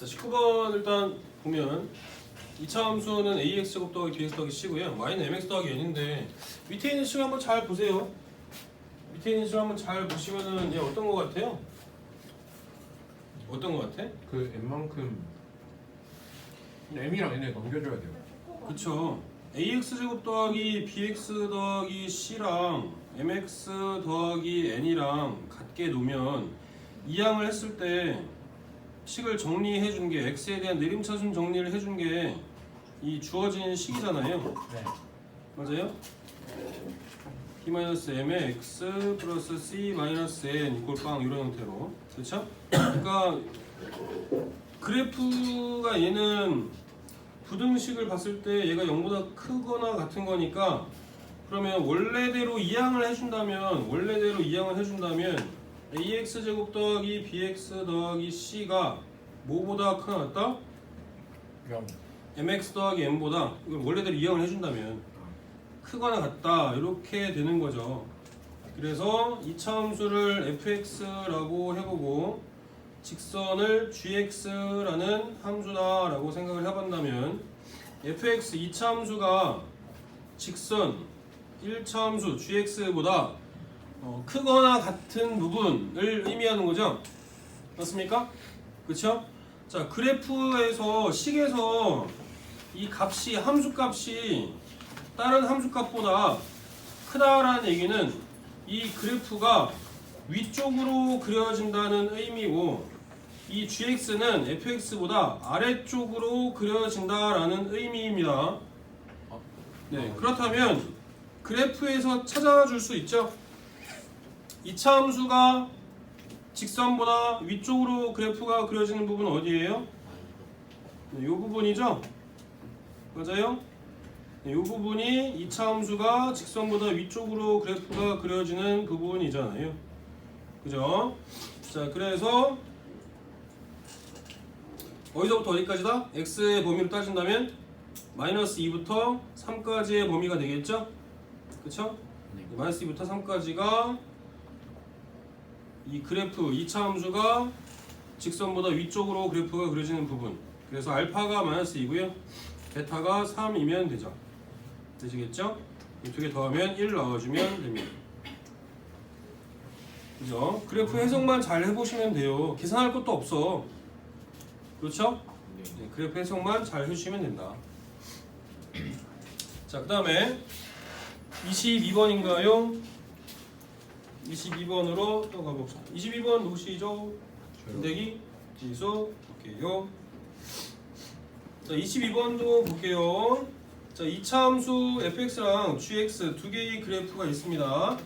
자, 19번 일단 보면 2차 함수는 ax 더하기 bx 더하기 c고요. y는 mx 더하기 n인데 밑에 있는 식 한번 잘 보세요. 밑에 있는 식 한번 잘 보시면은 얘 어떤 거 같아요? 어떤 거 같아? 그 n만큼 m이랑 n을 넘겨줘야 돼요. 그쵸. ax 제곱 더하기 bx 더하기 c랑 mx 더하기 n이랑 같게 놓으면 이 항을 했을 때 식을 정리해 준 게 x에 대한 내림차순 정리를 해준 게 이 주어진 식이잖아요. 네. 맞아요? b-m의 x 플러스 c-n 이꼴 빵 이런 형태로. 그렇죠? 그러니까 그래프가 얘는 부등식을 봤을 때 얘가 0보다 크거나 같은 거니까 그러면 원래대로 이항을 해준다면 ax 제곱 더하기 bx 더하기 c가 뭐보다 크나 같다? 0. mx 더하기 n보다 이걸 원래대로 이항을 해준다면 크거나 같다 이렇게 되는 거죠. 그래서 이차 함수를 fx라고 해보고 직선을 gx라는 함수다라고 생각을 해본다면 fx 2차 함수가 직선 1차 함수 gx보다 크거나 같은 부분을 의미하는 거죠. 맞습니까? 그쵸? 자, 그래프에서 식에서 이 값이 함수값이 다른 함수값보다 크다라는 얘기는 이 그래프가 위쪽으로 그려진다는 의미고 이 gx는 fx보다 아래쪽으로 그려진다라는 의미입니다. 네, 그렇다면 그래프에서 찾아줄 수 있죠. 2차 함수가 직선보다 위쪽으로 그래프가 그려지는 부분은 어디예요? 네, 이 부분이죠. 맞아요? 네, 이 부분이 2차 함수가 직선보다 위쪽으로 그래프가 그려지는 부분이잖아요. 그죠? 자, 그래서 어디서부터 어디까지다? x의 범위로 따진다면 마이너스 2부터 3까지의 범위가 되겠죠? 그쵸? 네. 마이너스 2부터 3까지가 이 그래프 2차 함수가 직선보다 위쪽으로 그래프가 그려지는 부분. 그래서 알파가 마이너스 2고요. 베타가 3이면 되죠. 되시겠죠? 이 두 개 더하면 1 나와주면 됩니다. 그죠? 그래프 해석만 잘 해보시면 돼요. 계산할 것도 없어. 그렇죠? 네, 그래프 해석만 잘 해주시면 된다. 자, 그 다음에 22번인가요? 22번으로 또 가봅시다. 22번 누구시죠? 김대기, 지수, 볼게요. 자, 22번도 볼게요. 자, 2차 함수 fx랑 gx 두 개의 그래프가 있습니다.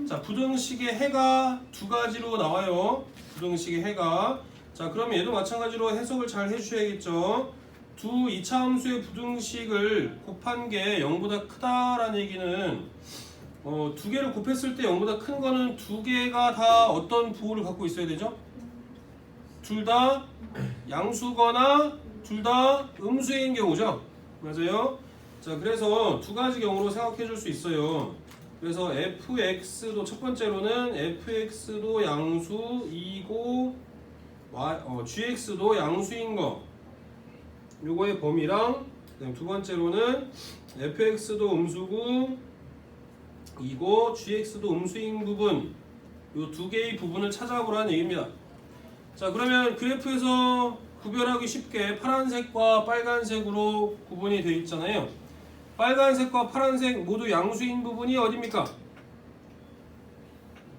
자, 부등식의 해가 두 가지로 나와요. 부등식의 해가. 자, 그러면 얘도 마찬가지로 해석을 잘 해주셔야겠죠. 두 2차 함수의 부등식을 곱한 게 0보다 크다라는 얘기는 두 개를 곱했을 때 0보다 큰 거는 두 개가 다 어떤 부호를 갖고 있어야 되죠? 둘 다 양수거나 둘 다 음수인 경우죠. 맞아요? 자, 그래서 두 가지 경우로 생각해 줄 수 있어요. 그래서 fx도 첫 번째로는 fx도 양수이고 gx도 양수인 거 요거의 범위랑 두 번째로는 fx도 음수고 이고 gx도 음수인 부분 요 두 개의 부분을 찾아보라는 얘기입니다. 자, 그러면 그래프에서 구별하기 쉽게 파란색과 빨간색으로 구분이 되어 있잖아요. 빨간색과 파란색 모두 양수인 부분이 어디입니까?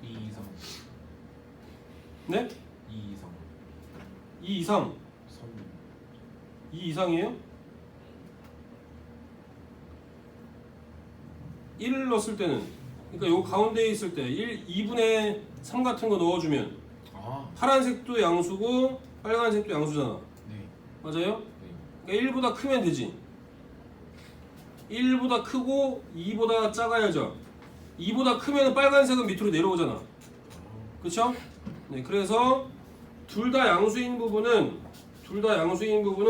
2 이상. 네? 2 이상. 2 이상. 3. 2 이상이에요? 1을 넣었을 때는 그러니까 요 가운데에 있을 때 2분의 3 같은 거 넣어주면 파란색도 양수고 빨간색도 양수잖아. 네. 맞아요? 네. 그러니까 1보다 크면 되지. 1보다 크고 2보다 작아야죠. 2보다 크면 빨간색은 밑으로 내려오잖아. 그쵸? 네, 그래서 둘 다 양수인 부분은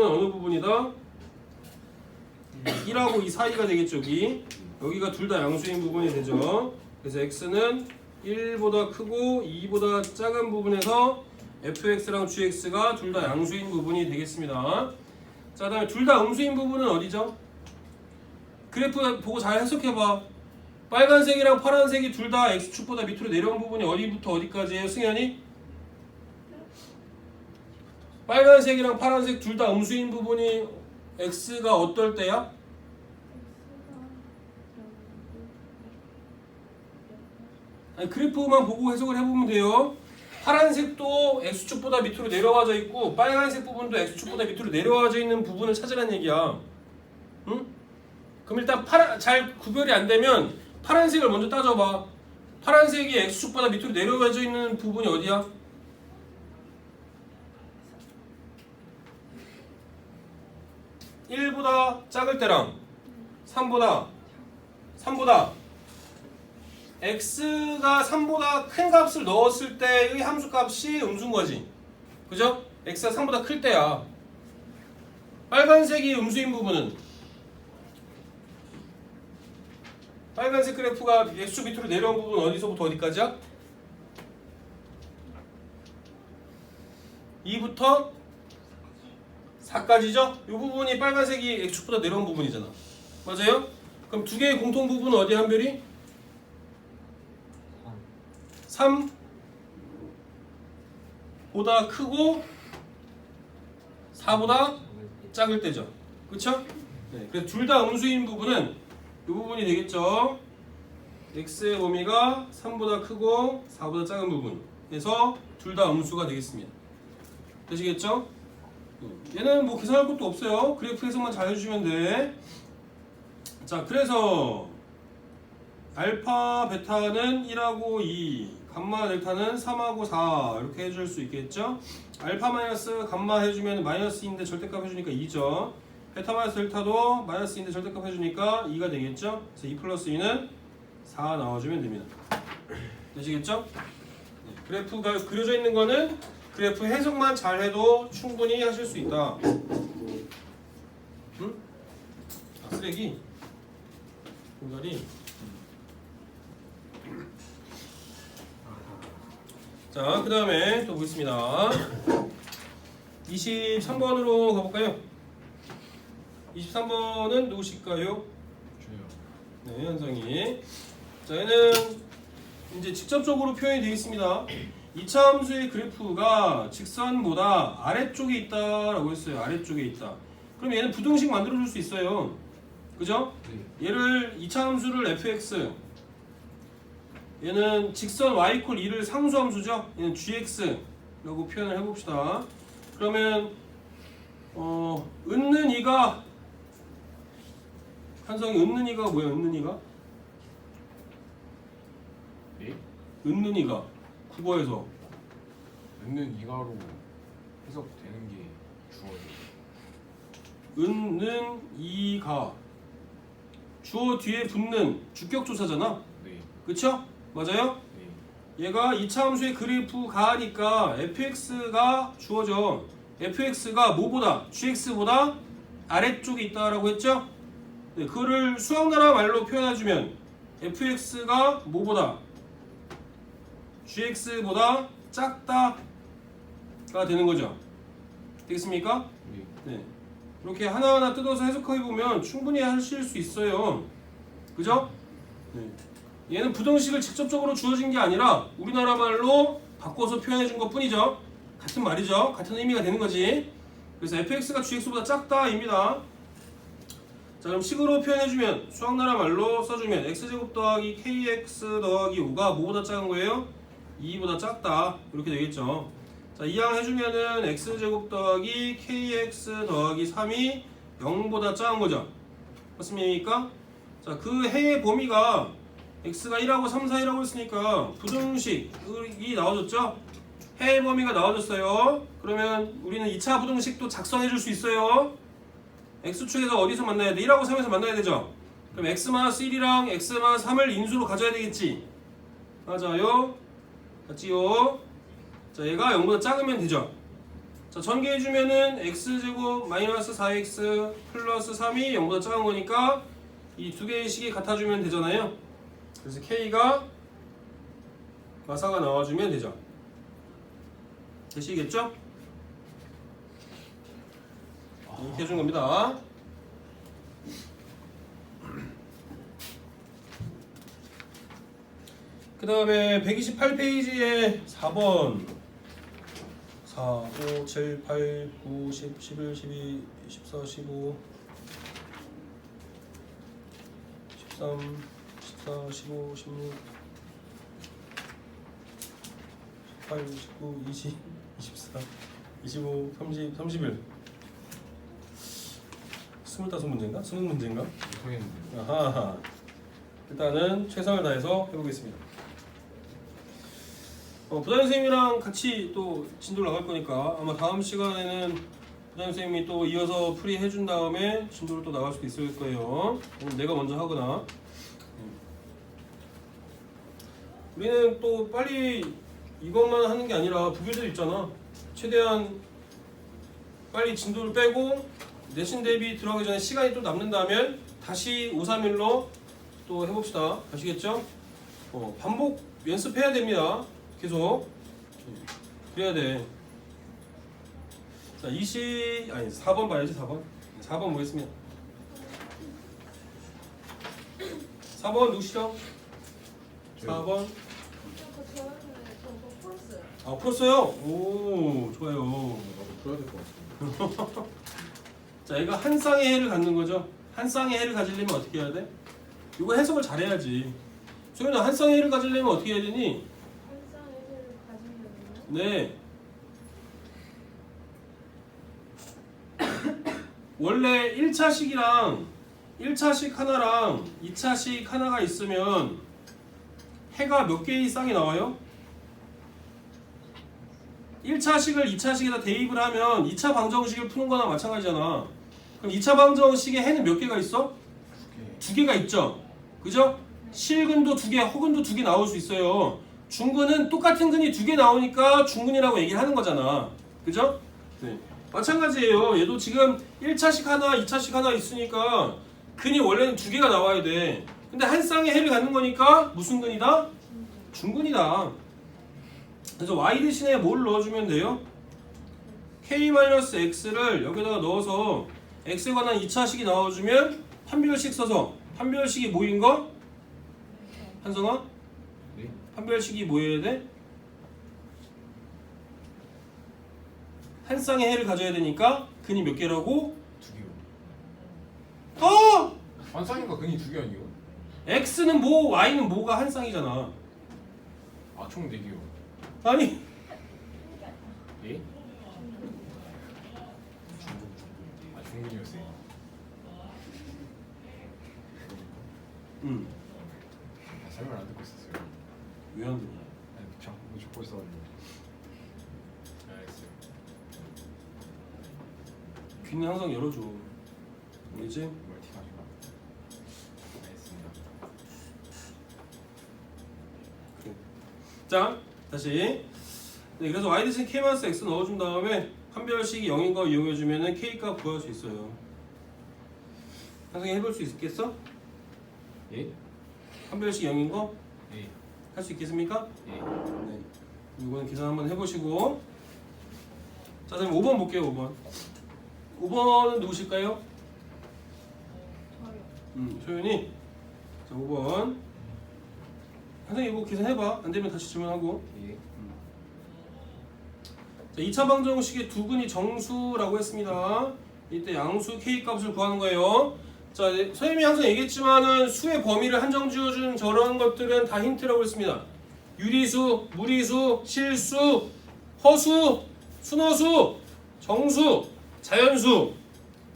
어느 부분이다? 1하고 2 사이가 되겠죠. 여기가 둘 다 양수인 부분이 되죠. 그래서 x는 1보다 크고 2보다 작은 부분에서 fx랑 gx가 둘 다 양수인 부분이 되겠습니다. 자, 그다음에 둘 다 음수인 부분은 어디죠? 그래프 보고 잘 해석해봐. 빨간색이랑 파란색이 둘 다 x축보다 밑으로 내려온 부분이 어디부터 어디까지예요, 승현이? 빨간색이랑 파란색 둘 다 음수인 부분이 x가 어떨 때야? 아니, 그래프만 보고 해석을 해보면 돼요. 파란색도 x축보다 밑으로 내려와져 있고 빨간색 부분도 x축보다 밑으로 내려와져 있는 부분을 찾으라는 얘기야. 응? 그럼 일단 잘 구별이 안 되면 파란색을 먼저 따져봐. 파란색이 x축보다 밑으로 내려와져 있는 부분이 어디야? (1보다) 작을 때랑 (3보다) x가 3보다 큰 값을 넣었을 때의 함수값이 음수인 거지. 그죠? x가 3보다 클 때야. 빨간색이 음수인 부분은 빨간색 그래프가 x축 밑으로 내려온 부분 어디서부터 어디까지야? 2부터 4까지죠? 이 부분이 빨간색이 x축보다 내려온 부분이잖아. 맞아요? 그럼 두 개의 공통 부분은 어디 한별이? 3보다 크고 4보다 작을 때죠. 그쵸? 네, 그래서 둘 다 음수인 부분은 이 부분이 되겠죠. x의 범위가 3보다 크고 4보다 작은 부분에서 둘 다 음수가 되겠습니다. 되시겠죠? 얘는 뭐 계산할 것도 없어요. 그래프 해석만 잘 해주시면 돼. 자, 그래서 알파, 베타는 1하고 2, 감마, 델타는 3하고 4 이렇게 해줄 수 있겠죠? 알파 마이너스 감마 해주면 마이너스인데 절대값 해주니까 2죠. 베타 마이너스 델타도 마이너스인데 절대값 해주니까 2가 되겠죠? 그래서 2 플러스 2는 4 나와주면 됩니다. 되시겠죠? 네, 그래프가 그려져 있는 거는 그래프 해석만 잘해도 충분히 하실 수 있다. 응? 아, 쓰레기 공간이. 자, 그 다음에 또 보겠습니다. 23번으로 가볼까요? 23번은 누구실까요? 저요. 네, 현성이. 자, 얘는 이제 직접적으로 표현이 되어 있습니다. 이차 함수의 그래프가 직선보다 아래쪽에 있다라고 했어요. 아래쪽에 있다. 그럼 얘는 부등식 만들어줄 수 있어요. 그죠? 네. 얘를 이차 함수를 fx, 얘는 직선 y = 2를 상수함수죠. 얘는 gx라고 표현을 해봅시다. 그러면 은는 2가 한성이 은는 2가 뭐야? 은는 2가? 네? 은는 2가 국어에서 있는 이가로 해석되는 게 주어요. 은는 2가 주어 뒤에 붙는 주격조사잖아. 네. 그쵸? 맞아요? 네. 얘가 2차 함수의 그래프가니까 fx가 주어져. fx가 뭐보다? gx보다 아래쪽에 있다라고 했죠? 네, 그거를 수학나라 말로 표현해주면 fx가 뭐보다? gx보다 작다가 되는 거죠. 되겠습니까? 네. 네. 이렇게 하나하나 뜯어서 해석해보면 충분히 하실 수 있어요. 그죠? 네. 얘는 부등식을 직접적으로 주어진 게 아니라 우리나라 말로 바꿔서 표현해준 것 뿐이죠. 같은 말이죠. 같은 의미가 되는 거지. 그래서 fx가 gx보다 작다입니다. 자, 그럼 식으로 표현해주면 수학나라 말로 써주면 x제곱 더하기 kx 더하기 5가 뭐보다 작은 거예요? 2보다 작다. 이렇게 되겠죠. 자, 이항 해주면은 x제곱 더하기 kx 더하기 3이 0보다 작은 거죠. 맞습니까? 자, 그 해의 범위가 x가 1하고 3, 4이라고 했으니까 부등식이 나와줬죠? 해의 범위가 나와줬어요. 그러면 우리는 2차 부등식도 작성해 줄 수 있어요. x축에서 어디서 만나야 돼? 1하고 3에서 만나야 되죠? 그럼 x-1이랑 x-3을 인수로 가져야 되겠지? 맞아요. 같지요? 자, 얘가 0보다 작으면 되죠? 자, 전개해주면은 x제곱 마이너스 4x 플러스 3이 0보다 작은 거니까 이 두 개의 식이 같아주면 되잖아요. 그래서 k가 마사가 나와주면 되죠. 되시겠죠? 이렇게 해준 겁니다. 그 다음에 128페이지에 4번 4, 5, 7, 8, 9, 10, 11, 12, 14, 15 13, 14, 15, 16 18, 19, 20, 24, 25, 30, 31 25문제인가? 20문제인가? 못하겠는데. 아하. 일단은 최선을 다해서 해보겠습니다. 부담 선생님이랑 같이 또 진도를 나갈 거니까 아마 다음 시간에는 부담 선생님이 또 이어서 풀이 해준 다음에 진도를 또 나갈 수도 있을 거예요. 내가 먼저 하거나. 우리는 또 빨리 이것만 하는 게 아니라 부교재도 있잖아. 최대한 빨리 진도를 빼고 내신 대비 들어가기 전에 시간이 또 남는다면 다시 531로 또 해봅시다. 아시겠죠? 반복 연습해야 됩니다. 계속 그래야 돼. 자, 4번 봐야지. 4번 보겠습니다. 4번 누구시죠? 4번. 아, 풀었어요? 오, 좋아요. 나도 풀어야 될 것 같아. 자, 이거 한 쌍의 해를 갖는 거죠. 한 쌍의 해를 가지려면 어떻게 해야 돼? 이거 해석을 잘해야지. 소연아, 한 쌍의 해를 가지려면 어떻게 해야 되니? 네. 원래 1차식이랑 1차식 하나랑 2차식 하나가 있으면 해가 몇 개의 쌍이 나와요? 1차식을 2차식에다 대입을 하면 2차 방정식을 푸는 거나 마찬가지잖아. 그럼 2차 방정식에 해는 몇 개가 있어? 2개가 있죠. 그죠? 실근도 2개, 허근도 2개 나올 수 있어요. 중근은 똑같은 근이 2개 나오니까 중근이라고 얘기를 하는 거잖아. 그죠? 네. 마찬가지예요. 얘도 지금 1차식 하나, 2차식 하나 있으니까 근이 원래는 2개가 나와야 돼. 근데 한 쌍의 해를 갖는 거니까 무슨 근이다? 중근이다. 그래서 y 대신에 뭘 넣어주면 돼요? k-x를 여기다가 넣어서 x에 관한 2차식이 나와주면 판별식 써서 판별식이 뭐인 거? 한성아? 네? 판별식이 뭐여야 돼? 한 쌍의 해를 가져야 되니까 근이 몇 개라고? 2개요. 어! 한 쌍인가 근이 2개 아니에요? x는 뭐, y는 뭐가 한 쌍이잖아. 아, 총 4개요. 아니, 예? 아, 중근이었어요. 아, 설명 안 듣고 있었어요. 왜 안 들어? 아니, 자꾸 적고 있어가지고. 알겠어요. 귀는 항상 열어줘. 알겠지? 멀티 가지고. 알겠습니다. 그래. 자, 다시. 네, 그래서 y 대신 k-x 넣어준 다음에 판별식이 0인 거 이용해주면 k값 구할 수 있어요. 항상 해볼 수 있겠어? 예? 판별식 0인 거? 예. 할 수 있겠습니까? 예. 네. 이거는 계산 한번 해보시고. 자, 그럼 5번 볼게요. 5번. 5번은 누구실까요? 소연이. 자, 5번. 선생님 이거 계산해봐. 안 되면 다시 질문하고. 예. 자, 2차 방정식의 두 근이 정수라고 했습니다. 이때 양수 k 값을 구하는 거예요. 자, 선생님이 항상 얘기했지만은 수의 범위를 한정 지어준 저런 것들은 다 힌트라고 했습니다. 유리수, 무리수, 실수, 허수, 순허수, 정수, 자연수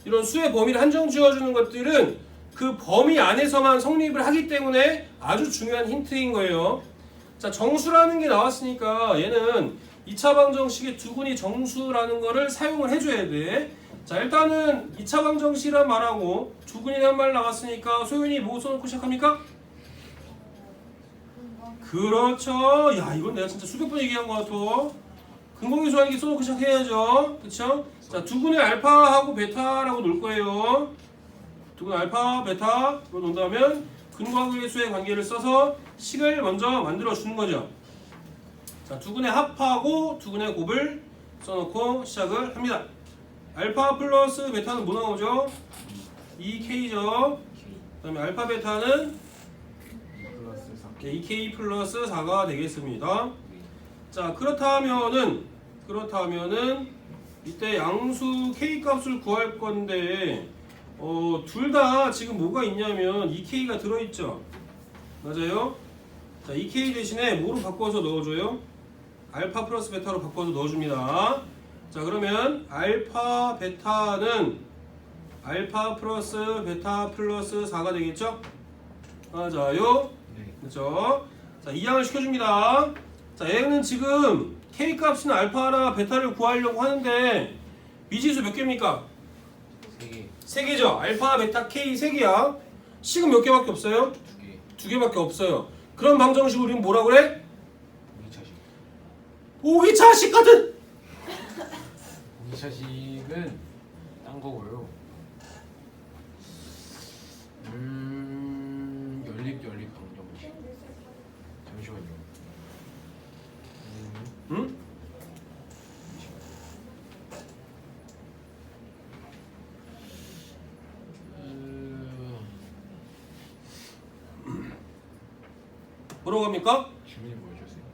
이런 수의 범위를 한정 지어주는 것들은 그 범위 안에서만 성립을 하기 때문에 아주 중요한 힌트인 거예요. 자, 정수라는 게 나왔으니까 얘는 2차 방정식의 두 근이 정수라는 거를 사용을 해줘야 돼. 자, 일단은 2차 방정식이란 말하고 두 근이란 말 나왔으니까 소연이 뭐 써놓고 시작합니까? 그렇죠. 야, 이건 내가 진짜 수백 번 얘기한 것 같아. 근거기 수하기 써놓고 시작해야죠. 그쵸? 자, 두 근의 알파하고 베타라고 놓을 거예요. 두 근 알파, 베타로 놓는다면 근과 근의 수의 관계를 써서 식을 먼저 만들어 주는 거죠. 자, 두 근의 합하고 두 근의 곱을 써놓고 시작을 합니다. 알파 플러스 베타는 뭐 나오죠? 2K죠. 그 다음에 알파 베타는 2K 플러스 4가 되겠습니다. 자, 그렇다면은 이때 양수 K 값을 구할 건데 둘 다 지금 뭐가 있냐면 2K가 들어있죠. 맞아요? 자, 2K 대신에 뭐로 바꿔서 넣어줘요? 알파 플러스 베타로 바꿔서 넣어줍니다. 자, 그러면 알파 베타는 알파 플러스 베타 플러스 4가 되겠죠? 맞아요? 네. 그렇죠? 자, 이항을 시켜줍니다. 자, 얘는 지금 K 값인 알파나 베타를 구하려고 하는데 미지수 몇 개입니까? 3개. 3개죠. 알파, 베타, K 3개야. 식은 몇 개밖에 없어요? 2개. 2개밖에 없어요. 그런 방정식을 우리는 뭐라 그래? 2차식. 오기차식 같은! 2차식은 딴 거고요. 연립 방정식. 잠시만요. 응? 뭐라고 합니까? 질문이 뭐였어요?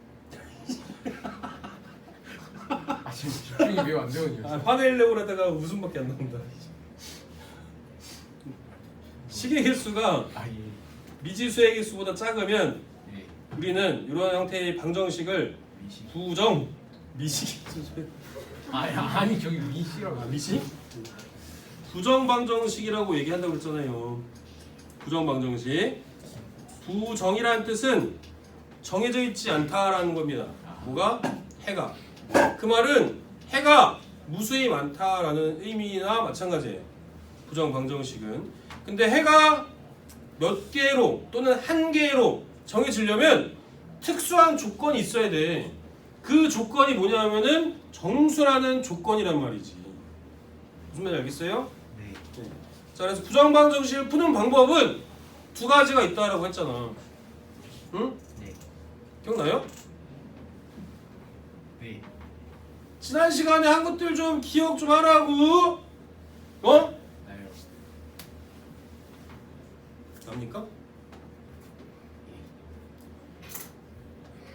아 지금 집중이 매우 안 되거든요. 화내려고 하다가 웃음밖에 안 나온다. 식의 개수가 아 예. 미지수의 개수보다 작으면 예. 우리는 이런 형태의 방정식을 미시. 부정 미식 아니 저기 미시라고. 미식? 부정 방정식이라고 얘기한다고 그랬잖아요. 부정 방정식. 부정이라는 뜻은 정해져 있지 않다라는 겁니다. 뭐가? 해가. 그 말은 해가 무수히 많다라는 의미나 마찬가지예요. 부정 방정식은. 근데 해가 몇 개로 또는 한 개로 정해지려면 특수한 조건이 있어야 돼. 그 조건이 뭐냐면은 정수라는 조건이란 말이지. 무슨 말인지 알겠어요? 네. 자, 그래서 부정 방정식을 푸는 방법은 두 가지가 있다라고 했잖아. 응? 네. 기억나요? 네. 지난 시간에 한 것들 좀 기억 좀 하라고. 어? 나요. 납니까?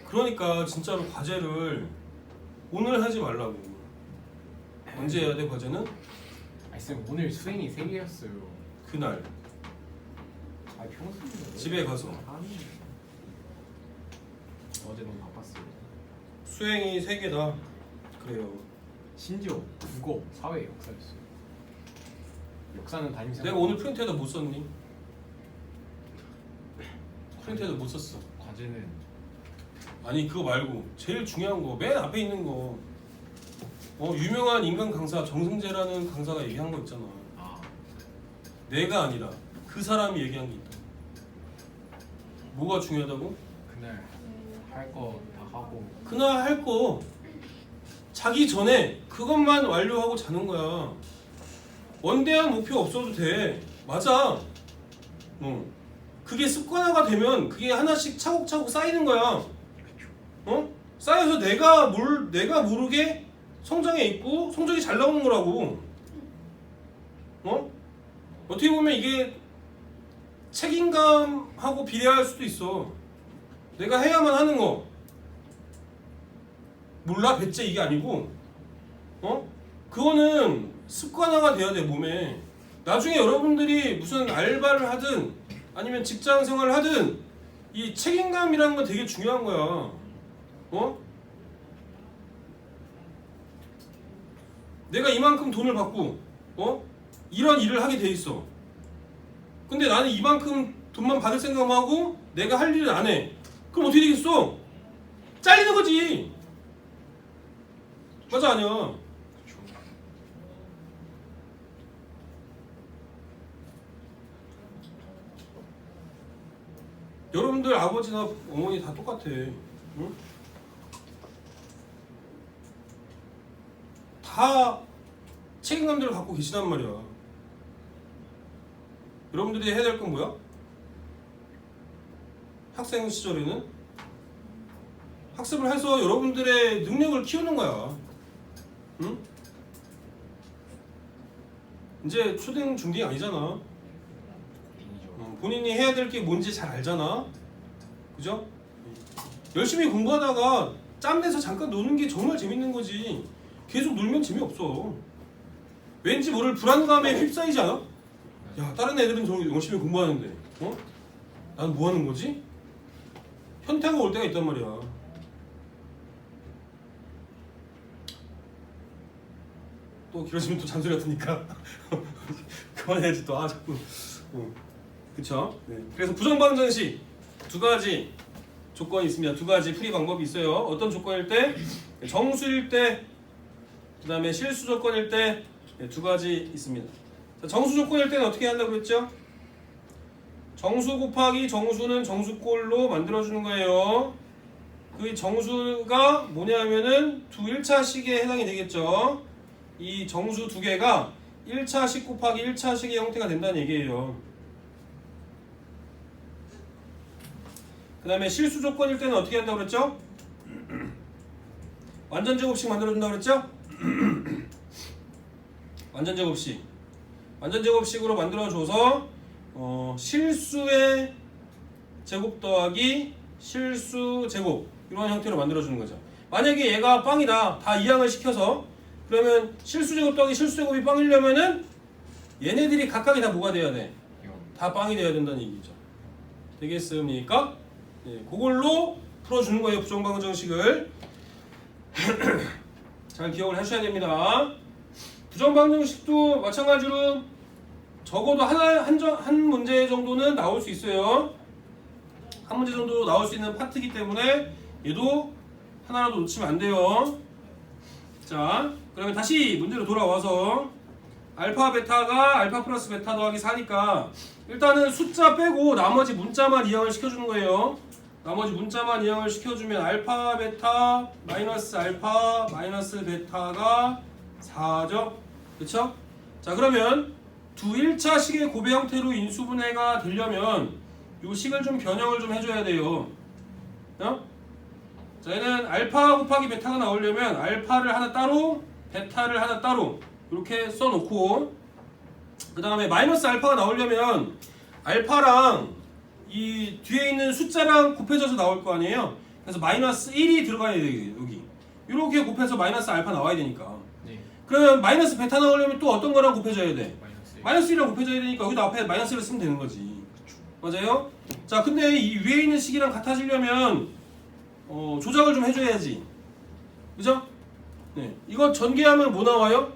그러니까 진짜로 과제를 오늘 하지 말라고. 언제 해야 돼 과제는? 아니 쌤 오늘 수행이 3개였어요. 그날 아 평소에 집에 가서. 어제 너무 바빴어요. 수행이 3개다. 그래요. 심지어 국어, 사회, 역사였어요. 역사는 담임쌤. 내가 오늘 프린트에다 못 썼니? 프린트에다 못 썼어. 과제는 아니 그거 말고 제일 중요한 거 맨 앞에 있는 거 유명한 인간 강사 정승재라는 강사가 얘기한 거 있잖아. 아 내가 아니라 그 사람이 얘기한 게 있다. 뭐가 중요하다고? 그날 할 거 다 하고 그날 할 거 자기 전에 그것만 완료하고 자는 거야. 원대한 목표 없어도 돼. 맞아. 그게 습관화가 되면 그게 하나씩 차곡차곡 쌓이는 거야. 쌓여서 내가 모르게 성장해 있고 성적이 잘 나오는 거라고. 어떻게 보면 이게 책임감하고 비례할 수도 있어. 내가 해야만 하는 거 몰라? 배째 이게 아니고 그거는 습관화가 돼야 돼 몸에. 나중에 여러분들이 무슨 알바를 하든 아니면 직장 생활을 하든 이 책임감이라는 건 되게 중요한 거야. 내가 이만큼 돈을 받고 이런 일을 하게 돼 있어. 근데 나는 이만큼 돈만 받을 생각만 하고 내가 할 일을 안 해. 그럼 어떻게 되겠어? 잘리는 거지. 맞아 아니야? 그쵸. 여러분들 아버지나 어머니 다 똑같아. 응? 다 책임감들을 갖고 계시단 말이야. 여러분들이 해야 될 건 뭐야? 학생 시절에는 학습을 해서 여러분들의 능력을 키우는 거야. 응? 이제 초등 중딩 아니잖아. 본인이 해야 될 게 뭔지 잘 알잖아. 그죠? 열심히 공부하다가 짬내서 잠깐 노는 게 정말 재밌는 거지. 계속 놀면 재미없어. 왠지 모를 불안감에 휩싸이지 않아? 야, 다른 애들은 저렇게 열심히 공부하는데 난 뭐 하는 거지? 현타가 올 때가 있단 말이야. 또 길어지면 또 잔소리 같으니까 그만해야지 또. 자꾸. 그쵸? 네. 그래서 부정방정식 두 가지 조건이 있습니다. 두 가지 풀이 방법이 있어요. 어떤 조건일 때? 정수일 때, 그 다음에 실수 조건일 때, 두 가지 있습니다. 자, 정수 조건일 때는 어떻게 한다고 그랬죠? 정수 곱하기 정수는 정수꼴로 만들어주는 거예요. 그 정수가 뭐냐면은 두 1차식에 해당이 되겠죠. 이 정수 두 개가 1차식 곱하기 1차식의 형태가 된다는 얘기예요. 그 다음에 실수 조건일 때는 어떻게 한다고 그랬죠? 완전제곱식 만들어준다고 그랬죠? 완전제곱식으로 만들어줘서 실수의 제곱 더하기 실수 제곱 이런 형태로 만들어주는 거죠. 만약에 얘가 빵이다. 다 이항을 시켜서 그러면 실수 제곱 더하기 실수 제곱이 빵이려면은 얘네들이 각각이 다 뭐가 돼야 돼? 다 빵이 돼야 된다는 얘기죠. 되겠습니까? 네, 그걸로 풀어주는 거예요. 부정방정식을. 잘 기억을 하셔야 됩니다. 부정방정식도 마찬가지로 적어도 한 문제 정도는 나올 수 있어요. 한 문제 정도 나올 수 있는 파트이기 때문에 얘도 하나라도 놓치면 안 돼요. 자, 그러면 다시 문제로 돌아와서 알파 베타가 알파 플러스 베타 더하기 4니까 일단은 숫자 빼고 나머지 문자만 이항을 시켜주는 거예요. 나머지 문자만 이항을 시켜주면 알파 베타 마이너스 알파 마이너스 베타가 4죠. 그쵸? 자, 그러면 두 1차식의 곱의 형태로 인수분해가 되려면 요 식을 좀 변형을 좀 해줘야 돼요. 자, 얘는 알파 곱하기 베타가 나오려면 알파를 하나 따로 베타를 하나 따로 이렇게 써놓고 그 다음에 마이너스 알파가 나오려면 알파랑 이 뒤에 있는 숫자랑 곱해져서 나올 거 아니에요. 그래서 마이너스 1이 들어가야 돼요. 여기 이렇게 곱해서 마이너스 알파 나와야 되니까. 네. 그러면 마이너스 베타 나오려면 또 어떤 거랑 곱해져야 돼? 마이너스 1이랑 곱해져야 되니까 여기다 앞에 마이너스 1을 쓰면 되는 거지. 맞아요? 자, 근데 이 위에 있는 식이랑 같아지려면 조작을 좀 해줘야지. 그죠? 네. 이거 전개하면 뭐 나와요?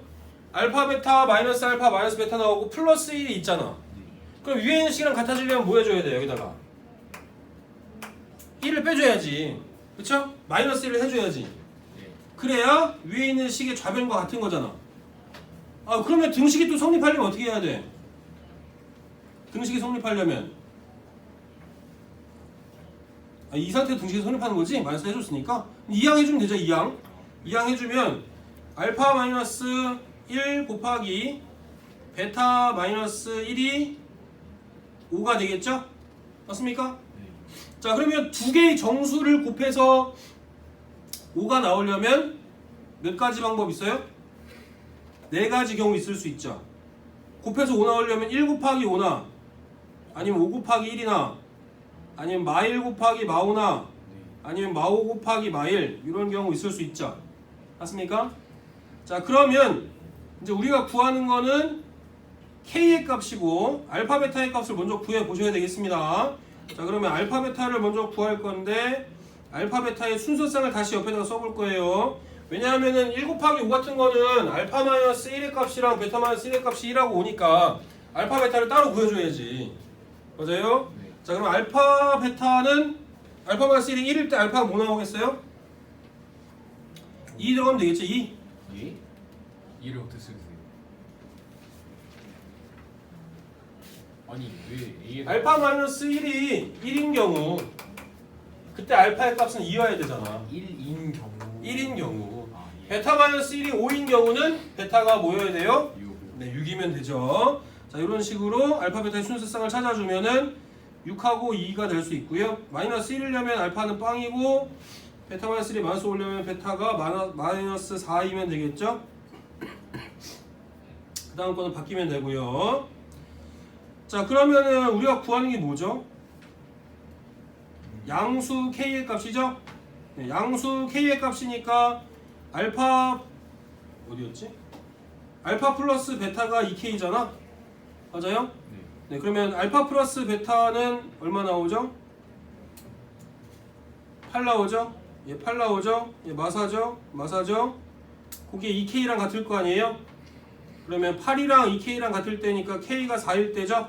알파 베타 마이너스 알파 마이너스 베타 나오고 플러스 1이 있잖아. 그럼 위에 있는 식이랑 같아지려면 뭐 해줘야 돼? 여기다가 1을 빼줘야지. 그쵸? 마이너스 1을 해줘야지. 그래야 위에 있는 식의 좌변과 같은 거잖아. 그러면 등식이 또 성립하려면 어떻게 해야 돼? 등식이 성립하려면 이 상태로 등식이 성립하는 거지? 마이너스 해줬으니까 이항 해주면 되죠. 이항 해주면 알파 마이너스 1 곱하기 베타 마이너스 1이 5가 되겠죠? 맞습니까? 자, 그러면 두 개의 정수를 곱해서 5가 나오려면 몇 가지 방법 있어요? 네 가지 경우 있을 수 있죠. 곱해서 5 나오려면 1 곱하기 5나 아니면 5 곱하기 1이나 아니면 마1 곱하기 마5나 아니면 마5 곱하기 마1 이런 경우 있을 수 있죠. 맞습니까? 자, 그러면 이제 우리가 구하는 거는 K의 값이고 알파 베타의 값을 먼저 구해 보셔야 되겠습니다. 자, 그러면 알파 베타를 먼저 구할 건데 알파 베타의 순서상을 다시 옆에다가 써볼 거예요. 왜냐하면은 1 곱하기 5 같은 거는 알파 마이너스 1의 값이랑 베타 마이너스 1의 값이 1하고 오니까 알파 베타를 따로 구해줘야지. 맞아요? 네. 자, 그럼 알파 베타는 알파 마이너스 1이 1일 때 알파가 뭐 나오겠어요? 2 들어가면 되겠지? 2? 예? 2를 어떻게 쓰세요? 아니 왜 A에 알파 마이너스 1이 1인 경우 그때 알파의 값은 2여야 되잖아. 1인 경우 1인 경우 예. 베타 마이너스 1이 5인 경우는 베타가 뭐여야 돼요? 6. 네, 6이면 되죠. 자, 이런 식으로 알파 베타의 순서상을 찾아주면은 6하고 2가 될 수 있고요. 마이너스 1이려면 알파는 빵이고 베타 마이너스 1이 마이너스 5려면 베타가 마이너스 4이면 되겠죠. 그 다음 거는 바뀌면 되고요. 자, 그러면은 우리가 구하는 게 뭐죠? 양수 k의 값이죠? 네, 양수 k의 값이니까 알파 어디였지? 알파 플러스 베타가 2k잖아? 맞아요? 네, 그러면 알파 플러스 베타는 얼마 나오죠? 8 나오죠? 예, 8 나오죠? 예, 마사죠? 마사죠? 그게 2k랑 같을 거 아니에요? 그러면 8이랑 2k랑 같을 때니까 k가 4일 때죠?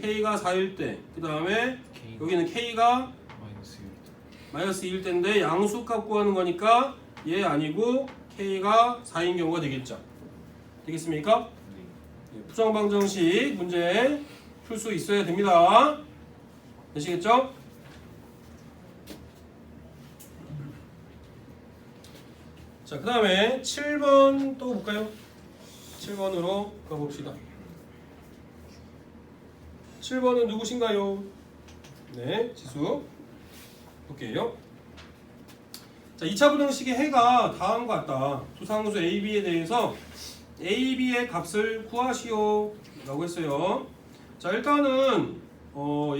k가 4일 때. 그 다음에 여기는 k가 마이너스 2일 때인데 양수값 구하는 거니까 얘 아니고 k가 4인 경우가 되겠죠. 되겠습니까? 네. 부정방정식 문제 풀 수 있어야 됩니다. 되시겠죠? 자, 그 다음에 7번 또 볼까요? 7번으로 가봅시다. 7번은 누구신가요? 네, 지수 볼게요. 자, 2차 부등식의 해가 다음과 같다. 두상수 AB에 대해서 AB의 값을 구하시오 라고 했어요. 자, 일단은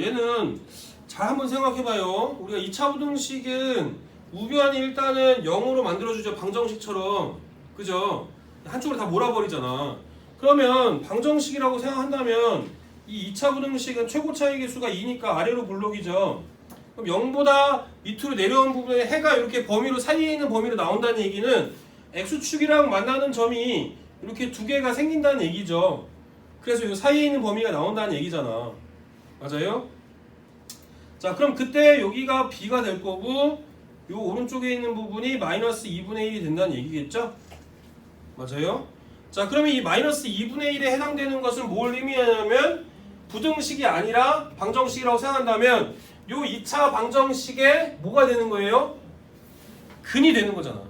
얘는 잘 한번 생각해봐요. 우리가 2차 부등식은 우변이 일단은 0으로 만들어주죠. 방정식처럼. 그죠? 한쪽으로 다 몰아버리잖아. 그러면 방정식이라고 생각한다면 이 2차 부등식은 최고 차이의 수가 2니까 아래로 볼록이죠. 그럼 0보다 밑으로 내려온 부분에 해가 이렇게 범위로 사이에 있는 범위로 나온다는 얘기는 x축이랑 만나는 점이 이렇게 두 개가 생긴다는 얘기죠. 그래서 이 사이에 있는 범위가 나온다는 얘기잖아. 맞아요? 자, 그럼 그때 여기가 b가 될 거고 요 오른쪽에 있는 부분이 마이너스 2분의 1이 된다는 얘기겠죠? 맞아요? 자, 그러면 이 마이너스 2분의 1에 해당되는 것은 뭘 의미하냐면 부등식이 아니라 방정식이라고 생각한다면 요 2차 방정식에 뭐가 되는 거예요? 근이 되는 거잖아.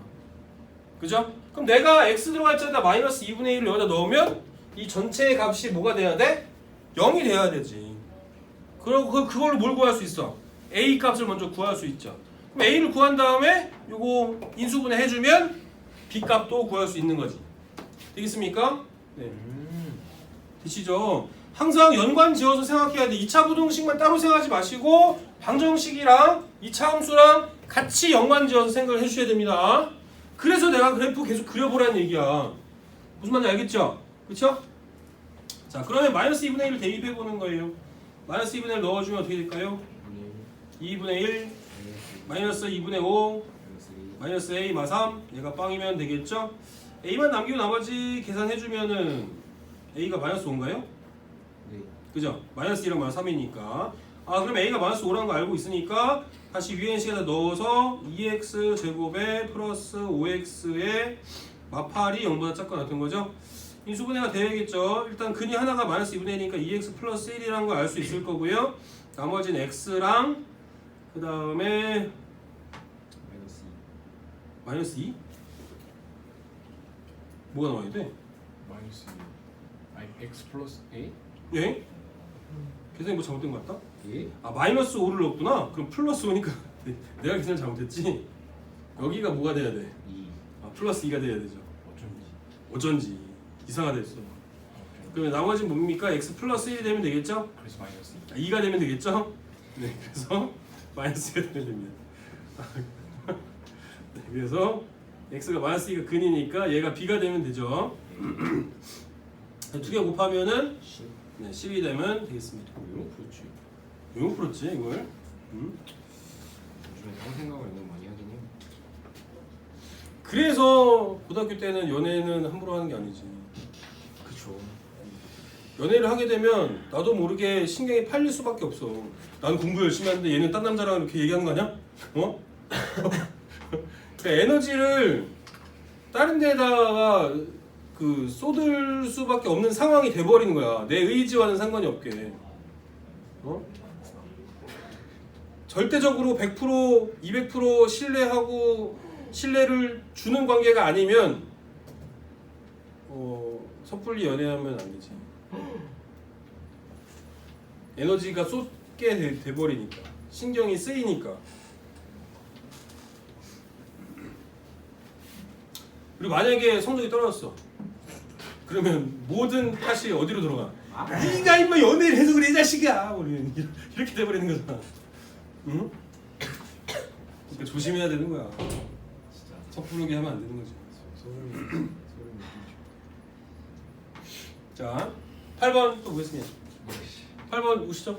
그죠? 그럼 내가 x 들어갈 때다 마이너스 2분의 1을 여기다 넣으면 이 전체의 값이 뭐가 돼야 돼? 0이 돼야 되지. 그리고 그걸로 뭘 구할 수 있어? a 값을 먼저 구할 수 있죠. 그럼 a를 구한 다음에 요거 인수분해 해주면 b 값도 구할 수 있는 거지. 되겠습니까? 네. 되시죠? 항상 연관 지어서 생각해야 돼. 2차 부등식만 따로 생각하지 마시고 방정식이랑 2차 함수랑 같이 연관 지어서 생각을 해주셔야 됩니다. 그래서 내가 그래프 계속 그려보라는 얘기야. 무슨 말인지 알겠죠? 그쵸? 자, 그러면 마이너스 2분의 1을 대입해보는 거예요. 마이너스 2분의 1 넣어주면 어떻게 될까요? 2분의 1 마이너스 2분의 5 마이너스 a 마 3 얘가 빵이면 되겠죠? a만 남기고 나머지 계산해주면은 a가 마이너스 5인가요? 네. 그죠? 마이너스 1랑 마이너스 3이니까 아, 그럼 a가 마이너스 5라는 거 알고 있으니까 다시 위에 식에다 넣어서 2x 제곱에 플러스 5x에 마팔이 0보다 작거나 같은 거죠? 인수분해가 돼야겠죠? 일단 근이 하나가 마이너스 2분의 1이니까 2x 플러스 1이라는 걸 알 수 있을 거고요. 나머지는 x랑 그 다음에 마이너스 2? 뭐가 나와야 돼? 마이너스 2. 아니 x 플러스 a? 예? 계산이 뭐 잘못된 것 같다? 예? 아, 마이너스 5를 넣었구나? 그럼 플러스 5니까 내가 계산을 잘못했지? 여기가 뭐가 돼야 돼? 2. 아, 플러스 2가 돼야 되죠. 어쩐지. 어쩐지 이상하다 했어. 그러면 나머지는 뭡니까? x 플러스 1이 되면 되겠죠? 그래서 마이너스 2. 아, 2가 되면 되겠죠? 네, 그래서 마이너스 2가 되면 됩니다. 네, 그래서 x가 마이너스 2가 근이니까 얘가 b가 되면 되죠. 두 개 곱하면은 네, 10이 되면 되겠습니다. 왜 그렇지? 왜 못 풀었지 이걸? 요즘에 형 생각을 너무 많이 하긴 해요. 그래서 고등학교 때는 연애는 함부로 하는 게 아니지. 그쵸. 연애를 하게 되면 나도 모르게 신경이 팔릴 수밖에 없어. 난 공부 열심히 하는데 얘는 딴 남자랑 이렇게 얘기하는 거 아니야? 어? 그러니까 에너지를 다른 데다가 그 쏟을 수밖에 없는 상황이 돼버리는 거야. 내 의지와는 상관이 없게. 어? 절대적으로 100%, 200% 신뢰하고 신뢰를 주는 관계가 아니면 섣불리 연애하면 안 되지. 에너지가 쏟게 돼버리니까 신경이 쓰이니까. 그리고 만약에 성적이 떨어졌어. 그러면 모든 탓이 어디로 들어가? 네가 임마 연애를 해서 그래 이 자식아. 우리 이렇게 돼버리는 거잖아. 응? 그러니까 조심해야 되는 거야. 진짜 섣부르게 하면 안 되는 거지. 소름이 자, 8번 또 보겠습니다. 8번 우시죠?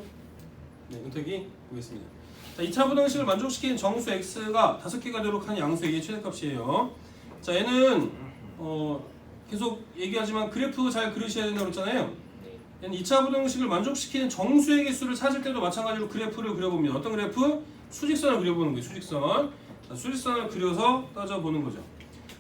네, 은택이 보겠습니다. 자, 2차 부등식을 만족시키는 정수 x가 5개가 되도록 하는 양수 a의 최대값이에요. 자, 얘는 계속 얘기하지만 그래프 잘 그리셔야 된다고 했잖아요. 얘는 2차 부등식을 만족시키는 정수의 개수를 찾을 때도 마찬가지로 그래프를 그려봅니다. 어떤 그래프? 수직선을 그려보는 거예요. 수직선. 자, 수직선을 그려서 따져보는 거죠.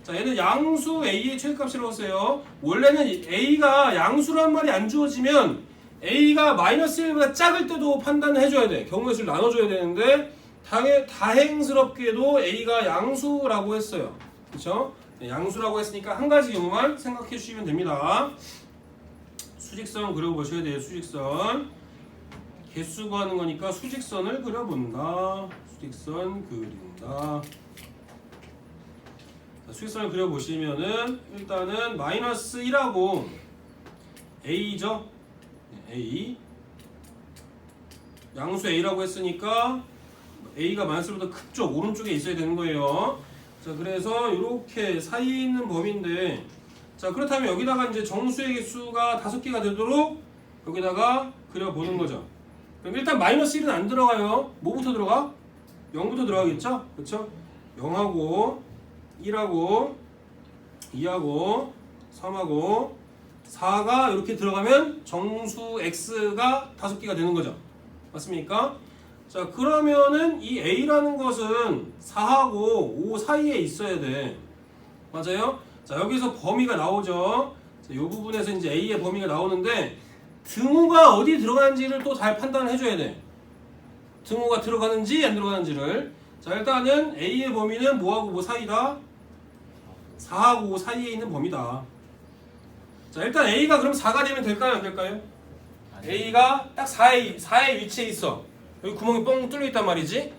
자, 얘는 양수 a의 최대값이라고 했어요. 원래는 a가 양수란 말이 안 주어지면 a가 마이너스 1보다 작을 때도 판단을 해줘야 돼. 경우의 수를 나눠줘야 되는데 다행스럽게도 a가 양수라고 했어요. 그렇죠? 양수라고 했으니까 한 가지 경우만 생각해 주시면 됩니다. 수직선 그려보셔야 돼요. 수직선. 개수 구하는 거니까 수직선을 그려본다. 수직선 그린다. 자, 수직선을 그려보시면은 일단은 마이너스 1하고 a죠. a 양수 a라고 했으니까 a가 마이너스보다 큰 쪽 오른쪽에 있어야 되는 거예요. 자, 그래서 이렇게 사이에 있는 범위인데, 자, 그렇다면 여기다가 이제 정수의 개수가 5개가 되도록 여기다가 그려보는 거죠. 그럼 일단 마이너스 1은 안 들어가요. 뭐부터 들어가? 0부터 들어가겠죠? 그렇죠? 0하고 1하고 2하고 3하고 4가 이렇게 들어가면 정수 x가 5개가 되는 거죠. 맞습니까? 자, 그러면은 이 a라는 것은 4하고 5 사이에 있어야 돼. 맞아요? 자, 여기서 범위가 나오죠. 자, 이 부분에서 이제 a의 범위가 나오는데 등호가 어디 들어가는지를 또 잘 판단을 해줘야 돼. 등호가 들어가는지 안 들어가는지를. 자, 일단은 a의 범위는 뭐하고 뭐 사이다? 4하고 5 사이에 있는 범위다. 자, 일단 a가 그럼 4가 되면 될까요? 안 될까요? a가 딱 4의 위치에 있어. 여기 구멍이 뻥 뚫려 있단 말이지.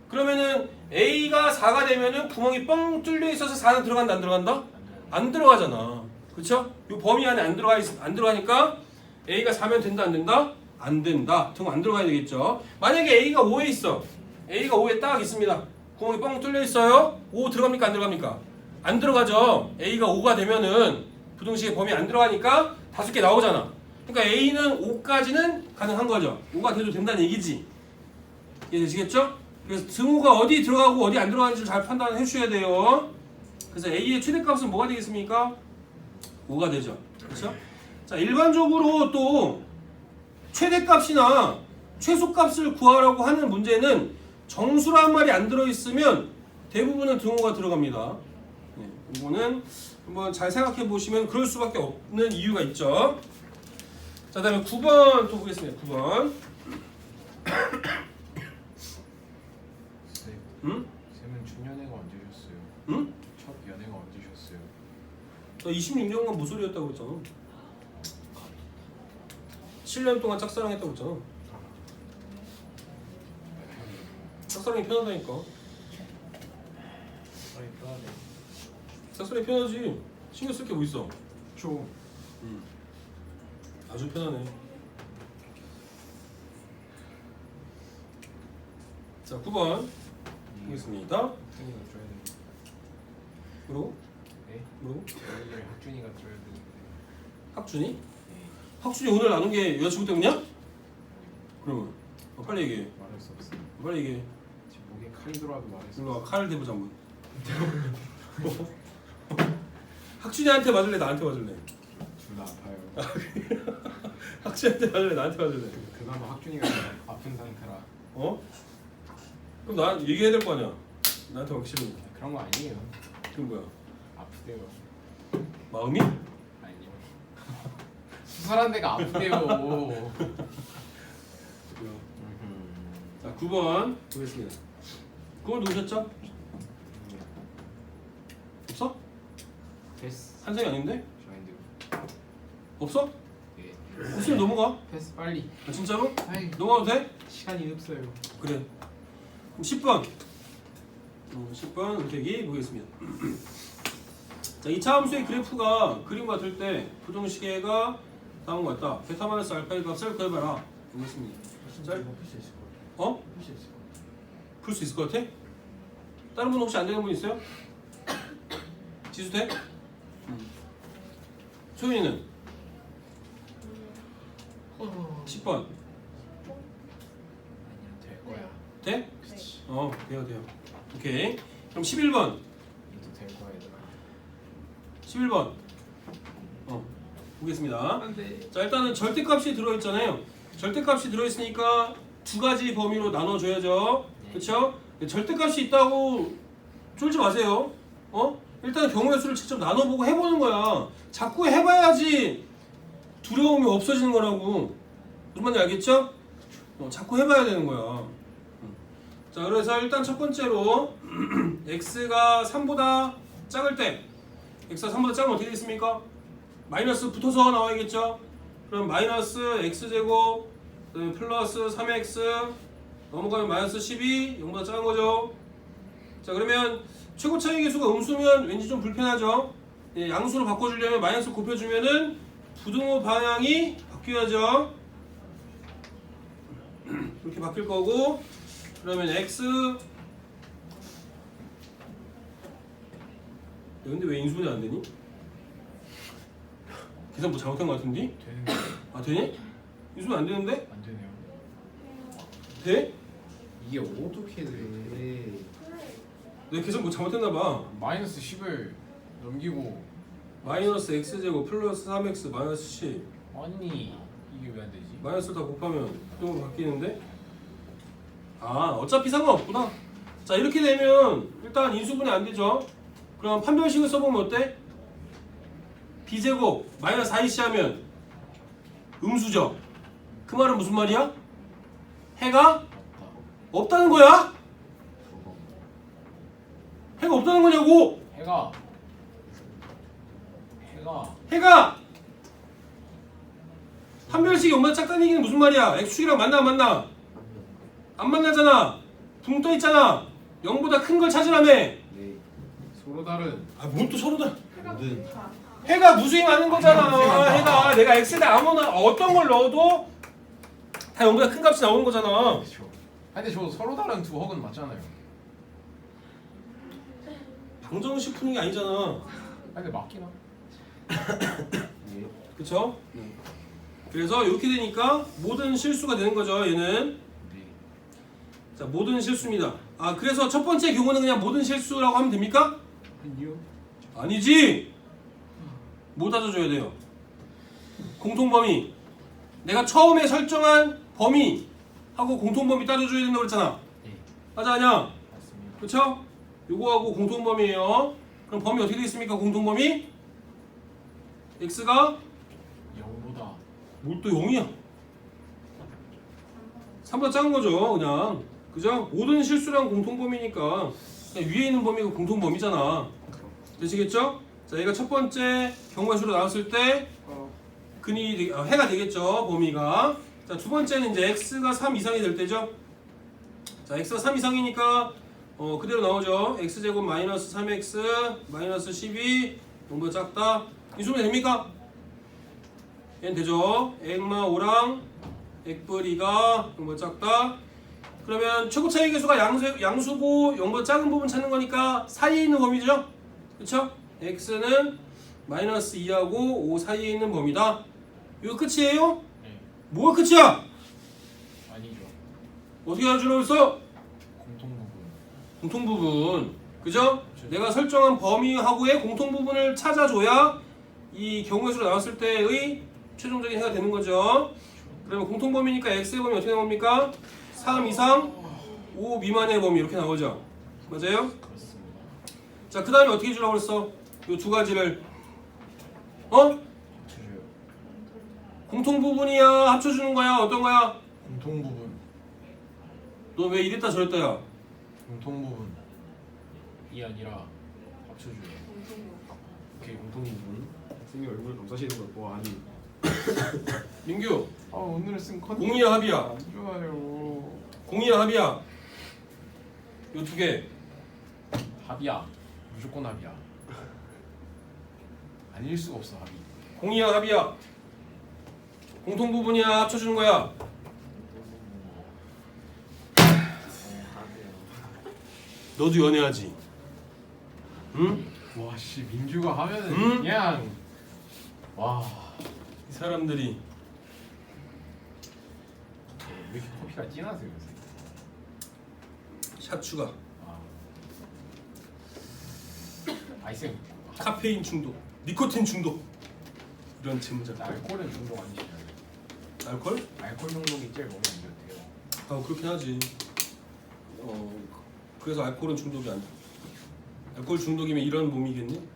그러면은 a가 4가 되면은 구멍이 뻥 뚫려 있어서 4는 들어간다 안 들어간다? 안 들어가잖아. 그렇죠? 이 범위 안에 안 들어가니까 a가 4면 된다 안 된다? 안 된다. 등 안 들어가야 되겠죠. 만약에 a가 5에 있어. a가 5에 딱 있습니다. 구멍이 뻥 뚫려 있어요. 5 들어갑니까 안 들어갑니까? 안 들어가죠. a가 5가 되면은 부등식의 범위 안 들어가니까 5개 나오잖아. 그러니까 a는 5까지는 가능한 거죠. 5가 돼도 된다는 얘기지. 이해되시겠죠? 그래서 등호가 어디 들어가고 어디 안 들어가는지를 잘 판단해 주셔야 돼요. 그래서 a의 최대값은 뭐가 되겠습니까? 5가 되죠. 그렇죠? 자, 일반적으로 또 최대값이나 최소값을 구하라고 하는 문제는 정수란 말이 안 들어있으면 대부분은 등호가 들어갑니다. 네, 이거는 한번 잘 생각해 보시면 그럴 수밖에 없는 이유가 있죠. 자, 다음에 9번 또 보겠습니다. 9번. 응? 쌤은 중연애가 언제셨어요? 응? 첫 연애가 언제셨어요? 너 26년간 무소리였다고 했잖아. 7년 동안 짝사랑했다고 했잖아. 짝사랑이 편하다니까. 아니 편하네. 짝사랑이 편하지. 신경 쓸 게 뭐 있어. 좀 아주 편하네. 자, 9번 보겠습니다. 학준이가 줘야 되는데. 그리고 네? 그리고 오늘 학준이가 줘야 되는데. 학준이? 네. 학준이 오늘 나눈 게 여자친구 때문이야? 그러면 빨리 얘기해. 말할 수 없어요. 빨리 얘기해. 지금 목에 칼이 들어와도 말할 수 일로 와. 없어요. 칼을 대보자 한번. 학준이한테 맞을래? 나한테 맞을래? 둘 다 아파요. 학준이한테 맞을래? 나한테 맞을래? 그나마 학준이가 아픈 상태라. 어? 그럼 나 얘기해야 될 거 아니야. 나한테 맞기 싫으면. 그런 거 아니에요. 그럼 뭐야? 아프대요. 마음이? 아니요. 수술한 데가 아프대요. 자, 9번 보겠습니다. 9번 누구셨죠? 없어? 패스. 한성이 아닌데? 저인데요. 없어? 예. 없으면 넘어가. 패스 빨리. 아, 진짜로? 아이 넘어가도 돼? 시간이 없어요. 그래. 그럼 10번. 10번 은택이 보겠습니다. 자, 이차 함수의 그래프가 그림 같을 때 부등식의 다음과 같다. 베타 마이너스 알파의 값을 구해봐라. 이렇습니다. 자, 풀수 있을 것 같아. 어? 풀수 있을 것 같아. 풀 수 있을 것 같아? 다른 분 혹시 안 되는 분 있어요? 지수 돼? 소윤이는? 10번 아니야, 될 거야. 돼? 네. 돼요. 오케이. 그럼 11번. 이도 될 거야, 얘들아. 11번. 보겠습니다. 안 돼. 자, 일단은 절대값이 들어있잖아요. 절대값이 들어있으니까 두 가지 범위로 나눠줘야죠. 그렇죠? 절대값이 있다고 쫄지 마세요. 일단 경우의 수를 직접 나눠보고 해보는 거야. 자꾸 해봐야지 두려움이 없어지는 거라고. 무슨 말인지 알겠죠? 자꾸 해봐야 되는 거야. 자, 그래서 일단 첫 번째로 x가 3보다 작을 때 x가 3보다 작으면 어떻게 되겠습니까? 마이너스 붙어서 나와야겠죠? 그럼 마이너스 x제곱 플러스 3x 넘어가면 마이너스 12 0보다 작은 거죠. 자, 그러면 최고 차이 계수가 음수면 왠지 좀 불편하죠. 양수로 바꿔주려면 마이너스 곱해주면은 부등호 방향이 바뀌어야죠. 이렇게 바뀔 거고, 그러면 x 근데 왜 인수분해 안 되니? 계산 뭐 잘못한 거 같은데? 되는 거 아, 되니? 인수분해 안 되는데? 안 되네요. 돼? 이게 어떻게 돼? 내가 계산 뭐 잘못했나 봐. 마이너스 10을 넘기고 마이너스 x제곱 플러스 3x 마이너스 10 아니 이게 왜 안 되지? 마이너스를 다 곱하면 부등호로 바뀌는데? 아, 어차피 상관없구나. 자, 이렇게 되면 일단 인수분해 안 되죠. 그럼 판별식을 써보면 어때? b제곱 마이너스 4ac 하면 음수죠. 그 말은 무슨 말이야? 해가 없다. 없다는 거야? 해가 없다는 거냐고? 해가 판별식이 0보다 작다는 얘기는 무슨 말이야? x축이랑 만나 안 만나? 안 만나잖아. 붕 떠 있잖아. 0보다 큰 걸 찾으라며. 네. 서로 다른 아, 뭘 또 서로 다. 모든 해가 무수히 많은 거잖아. 해가 내가 x에다 아무나 어떤 걸 넣어도 다 0보다 큰 값이 나오는 거잖아. 그렇죠. 근데 저 서로 다른 두 헉은 맞잖아요. 방정식 푸는 게 아니잖아. 근데 맞긴 하. 예. 그쵸? 그래서 이렇게 되니까 모든 실수가 되는 거죠. 얘는. 네. 자, 모든 실수입니다. 아, 그래서 첫 번째 경우는 그냥 모든 실수라고 하면 됩니까? 아니요. 아니지. 뭐 따져줘야 돼요? 공통범위. 내가 처음에 설정한 범위하고 공통범위 따져줘야 된다고 그랬잖아. 네. 맞아, 아니야? 맞습니다. 그쵸? 요거하고 공통범위예요. 그럼 범위 어떻게 되겠습니까? 공통범위? x가 0보다 뭘 또 0이야? 3보다 작은 거죠, 그냥. 그죠? 모든 실수랑 공통범위니까 그냥 위에 있는 범위가 공통범위잖아. 되시겠죠? 자, 얘가 첫 번째 경우의 수로 나왔을 때 해가 되겠죠, 범위가. 자, 두 번째는 이제 x가 3 이상이 될 때죠. 자, x가 3 이상이니까 그대로 나오죠. x제곱 마이너스 3x 마이너스 12 0보다 작다. 인수분해 됩니까? 얘는 되죠. 액마 5랑 액브리가 0보다 작다. 그러면 최고 차이 계수가 양수고 0보다 작은 부분 찾는 거니까 사이에 있는 범위죠. 그쵸? x는 마이너스 2하고 5 사이에 있는 범위다. 이거 끝이에요? 네. 뭐가 끝이야? 아니죠. 어떻게 알아주라고 했어? 공통 부분. 공통 부분. 그죠? 내가 설정한 범위하고의 공통 부분을 찾아줘야 이 경우의 수로 나왔을 때의 최종적인 해가 되는 거죠. 그러면 공통 범위니까 x의 범위 어떻게 나옵니까? 3 이상 5 미만의 범위 이렇게 나오죠. 맞아요? 그렇습니다. 자, 그 다음에 어떻게 해주라고 그랬어? 이 두 가지를 합쳐줘요. 공통 부분이야? 합쳐주는 거야? 어떤 거야? 공통 부분. 너 왜 이랬다 저랬다야? 공통 부분. 이 아니라 합쳐줘요. 오케이 공통 부분. 선생님 얼굴 감싸시는 걸 보아하니 민규, 아 오늘 쓴 컨텐츠 공이야 합이야? 안 좋아요. 공이야 합이야? 요 두 개. 합이야. 무조건 합이야. 아닐 수가 없어 합이. 공이야 합이야? 공통 부분이야 합쳐주는 거야? 너도 연애하지? 응? 와씨 민규가 하면은 음? 그냥 와. 이 사람들이 왜 이렇게 커피가 진하세요 요새? 샷 추가, 아. 아이쌤 카페인 중독, 니코틴 중독 이런 증상. 알코올은 중독 아니시나요? 알콜? 알코올 중독이 제일 몸에 안 좋대요. 아 그렇긴 하지. 그래서 알코올은 중독이 안 돼. 알코올 중독이면 이런 몸이겠니?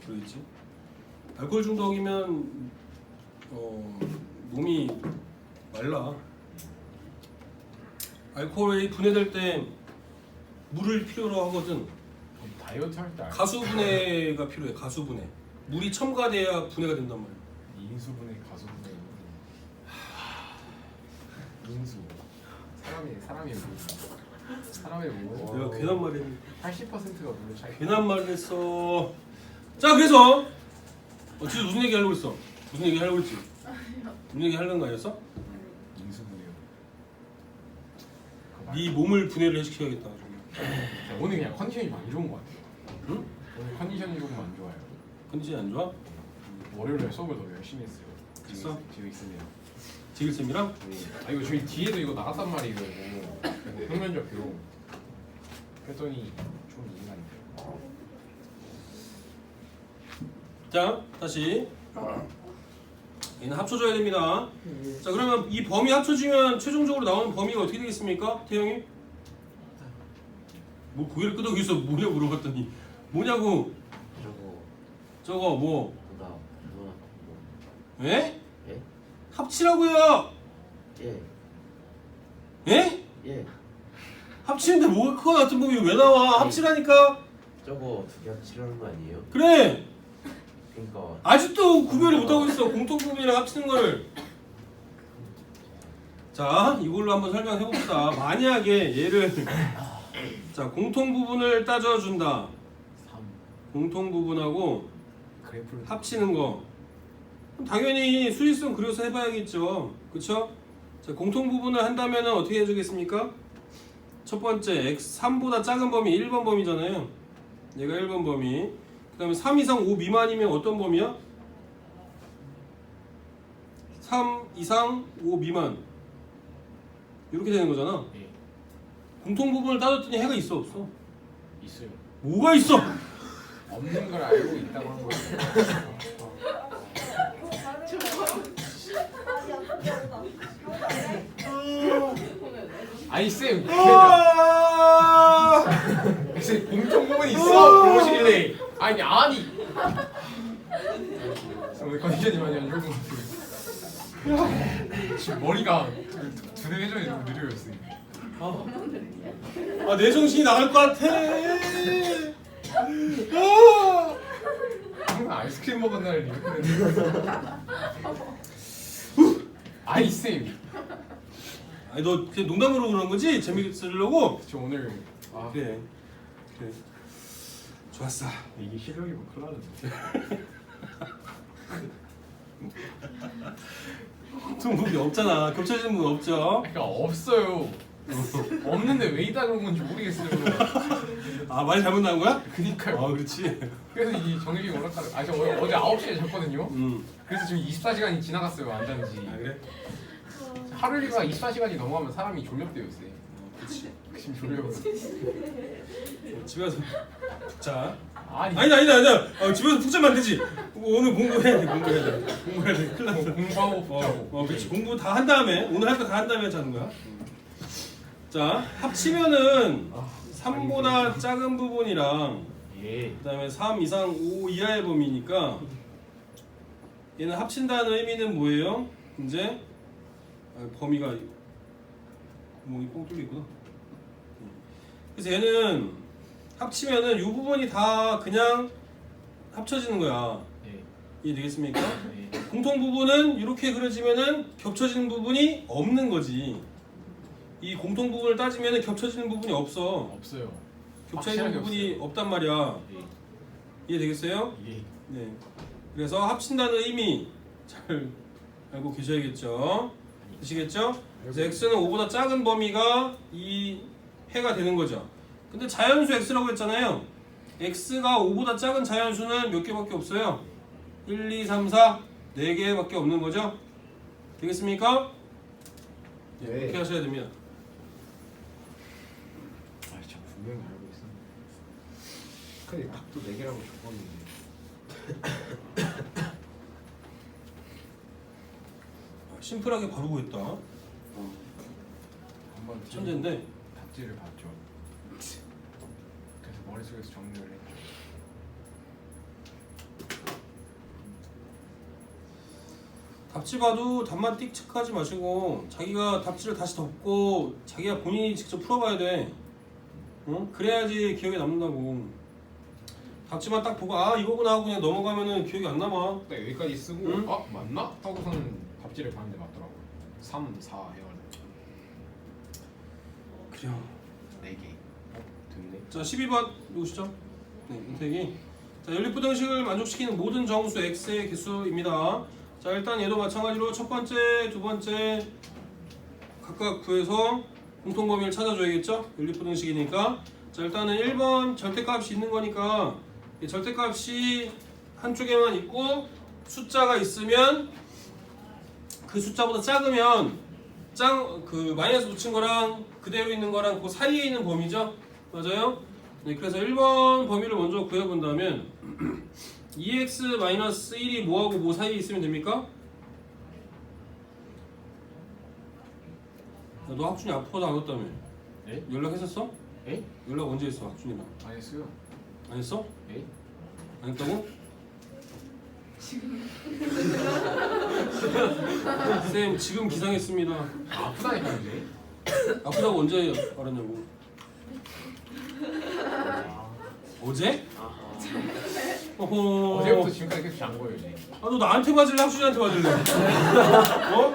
그러겠지. 알코올 중독이면 몸이 말라. 알코올이 분해될 때 물을 필요로 하거든. 다이어트 할 때 가수분해가 필요해. 가수분해. 물이 첨가돼야 분해가 된단 말이야. 인수분해 가수분해 인수 사람의 뭐 내가 괜한 말 했네. 80%가 물론 차이. 괜한 말을 했어. 자 그래서 진짜 무슨 얘기 하려고 했어? 무슨 얘기 하려고 했지? 무슨 얘기 하려는 거 아니었어? 인수분해요. 네 몸을 분해를 시켜야겠다. 오늘 그냥 컨디션이 좀 안 좋은 것 같아요. 응? 오늘 컨디션이 조금 안 좋아요. 컨디션이 안 좋아? 월요일에 수업을 더 열심히 했어요. 했어? 지금 있으면. 지글쌤이랑? 아 이거 저희 뒤에도 이거 나갔단 말이에요. 근데 평면적으로 그랬더니 좀 이해가 자 다시 얘는 합쳐줘야 됩니다. 자 그러면 이 범위 합쳐지면 최종적으로 나오는 범위가 어떻게 되겠습니까? 태영이? 뭐 고개를 끄덕여서 뭐냐 물어봤더니 뭐냐고. 저거 뭐? 예? 예? 합치라고요. 예. 예? 예. 합치는데 뭐가 크고 같은 범위 왜 나와? 합치라니까. 저거 두 개 합치려는 거 아니에요? 그래. 그러니까 아직도 구별을 못하고 있어. 공통 부분이랑 합치는 거를. 자 이걸로 한번 설명해 봅시다. 만약에 얘를 자 공통 부분을 따져준다. 3 공통 부분하고 그래프를 합치는 거. 그럼 당연히 수직선 그려서 해봐야겠죠. 그쵸? 자 공통 부분을 한다면 어떻게 해주겠습니까? 첫 번째 x 3보다 작은 범위 1번 범위잖아요. 얘가 1번 범위. 그 다음에 3 이상 5 미만이면 어떤 범위야? 3 이상 5 미만 이렇게 되는 거잖아. 예. 공통 부분을 따졌더니 해가 있어 없어? 있어요. 뭐가 있어? 없는 걸 알고 있다고 한 거예요. 아니 쌤, 쌤 공통 부분이 있어 그러시길래 아니 오늘 컨디션이 많이 안 좋은 것 같아요. 지금 머리가 두뇌 회전이 너무 느려요 쌤. 내 정신이 나갈 것 같아. 항상 아이스크림 먹은 날 이렇게 되는 아이 쌤, 아니 너 그냥 농담으로 그런 거지? 재밌으려고? 저 오늘 그래 좋았어. 이게 실력이면 큰일 나는데. 공통 부분이 없잖아. 겹쳐지는 부분 없죠? 그러니까 없어요. 없는데 왜 이따 그런 건지 모르겠어요. 아 말이 잘못 나온 거야? 그니까요. 그렇지. 그래서 이 정신이 오락가락. 저 어제 9시에 잤거든요. 음. 그래서 지금 24시간이 지나갔어요. 안 잔 지. 그래? 하루가 24시간이 넘어가면 사람이 졸렵대요, 쌤. 그렇지. 지금 졸려요. 집에 가서 푹자. 아니, 아니다. 집에서 푹 자면 안 되지. 오늘 공부해야 돼. 공부해야 돼. 큰일 났어. 공부하고 푹 자고. 그렇지. 공부 다 한 다음에 오늘 할 거 다 한 다음에 자는 거야. 자 합치면은 3보다 작은 부분이랑 예. 그다음에 3 이상 5 이하의 범위니까 얘는 합친다는 의미는 뭐예요? 이제 범위가 구멍이 뻥 뚫려 있구나. 그래서 얘는 합치면은 이 부분이 다 그냥 합쳐지는 거야. 예. 이해되겠습니까? 예. 공통 부분은 이렇게 그려지면은 겹쳐지는 부분이 없는 거지. 이 공통 부분을 따지면은 겹쳐지는 부분이 없어. 없어요. 겹쳐지는 확실하게 부분이 없어요. 없단 말이야. 예. 이해되겠어요? 이게 네. 그래서 합친다는 의미 잘 알고 계셔야겠죠. 아시겠죠? 그래서 x는 5보다 작은 범위가 이 해가 되는 거죠. 근데 자연수 x라고 했잖아요. x가 5보다 작은 자연수는 몇 개밖에 없어요? 1, 2, 3, 4 4개밖에 없는 거죠. 되겠습니까? 네, 네. 그렇게 하셔야 됩니다. 아, 진짜 분명히 알고 있었는데. 근데 답도 4개라고 적었는데. 심플하게 바로 구했다. 한번 천재인데. 답지를 봤죠. 그래서 머릿속에서 정리를 했죠. 답지 봐도 답만 띡 체크하지 마시고 자기가 답지를 다시 덮고 자기가 본인이 직접 풀어봐야 돼. 응? 그래야지 기억에 남는다고. 답지만 딱 보고 아 이거구나 하고 그냥 넘어가면은 기억이 안 남아. 딱 여기까지 쓰고 응? 아 맞나? 하고서는 답지를 봤는데 맞더라고요. 3, 4 해가지고 그래요. 4개. 됐네. 자 12번 누구시죠? 네, 윤택이. 자 연립부등식을 만족시키는 모든 정수 x의 개수입니다. 자 일단 얘도 마찬가지로 첫 번째, 두 번째 각각 구해서 공통범위를 찾아줘야겠죠? 연립부등식이니까. 자 일단은 1번 절대값이 있는 거니까 이 절대값이 한쪽에만 있고 숫자가 있으면 그 숫자보다 작으면 그 마이너스 붙인 거랑 그대로 있는 거랑 그 사이에 있는 범위죠? 맞아요? 네, 그래서 1번 범위를 먼저 구해본다면 2x-1이 뭐하고 뭐 사이에 있으면 됩니까? 야, 너 학준이 아파서 안 왔다며? 예? 연락했었어? 예? 연락 언제 했어 학준이랑? 안 했어요. 안 했어? 예? 안 했다고? 쌤 지금 기상했습니다. 아프다니까 이제. 아프다고 언제 알았냐고. 어제? 어허. 어제부터 지금까지 계속 잔 거예요 이제. 아 너 나한테 맞을래 학준이한테 맞을래? 어?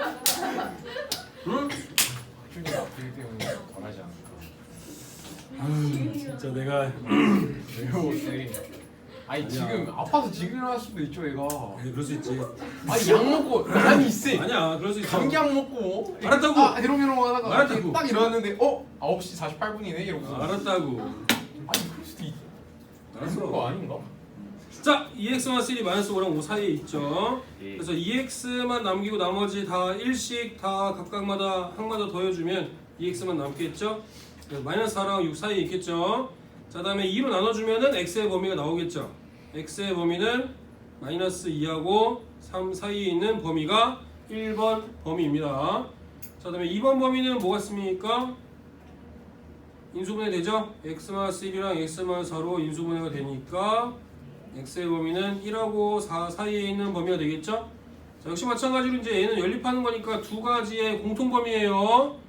응? 학준이가 아프기 때문에 덜하지 않을까. 아유 진짜 내가 내가 볼 때. 아니 아니야. 지금 아파서 지금 일어날 수도 있죠 얘가. 네, 그럴 수 있지. 아니 약 먹고 가만히 있어. 아니야 그럴 수 있어. 감기약 먹고 알았다고. 아 이러면 하다가 알았다고. 딱 일어났는데 9시 48분이네 이러고서 알았다고. 아니 그럴 수도 있 알았어. 그거 아닌가? 자 2x-3 -5랑 5 사이에 있죠. 예. 그래서 2x만 남기고 나머지 다 1씩 다 각각마다 항마다 더해주면 2x만 남겠죠. 그래서 -4랑 6 사이에 있겠죠. 자 다음에 2로 나눠주면은 x의 범위가 나오겠죠. x의 범위는 -2하고 3 사이에 있는 범위가 1번 범위입니다. 자 다음에 2번 범위는 뭐가 있습니까? 인수분해 되죠? x-1이랑 x-4로 인수분해가 되니까 x의 범위는 1하고 4 사이에 있는 범위가 되겠죠? 자, 역시 마찬가지로 이제 얘는 연립하는 거니까 두 가지의 공통 범위예요.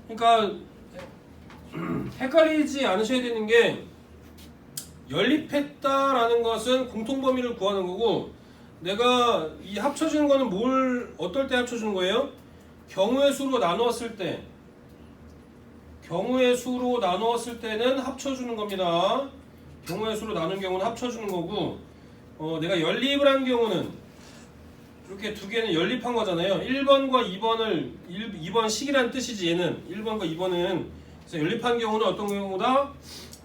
그러니까 헷갈리지 않으셔야 되는 게 연립했다라는 것은 공통 범위를 구하는 거고 내가 이 합쳐주는 거는 어떨 때 합쳐주는 거예요? 경우의 수로 나누었을 때 경우의 수로 나누었을 때는 합쳐주는 겁니다. 경우의 수로 나눈 경우는 합쳐주는 거고 내가 연립을 한 경우는 이렇게 두 개는 연립한 거잖아요. 1번과 2번식이라는 뜻이지 얘는 1번과 2번은 그래서 연립한 경우는 어떤 경우다?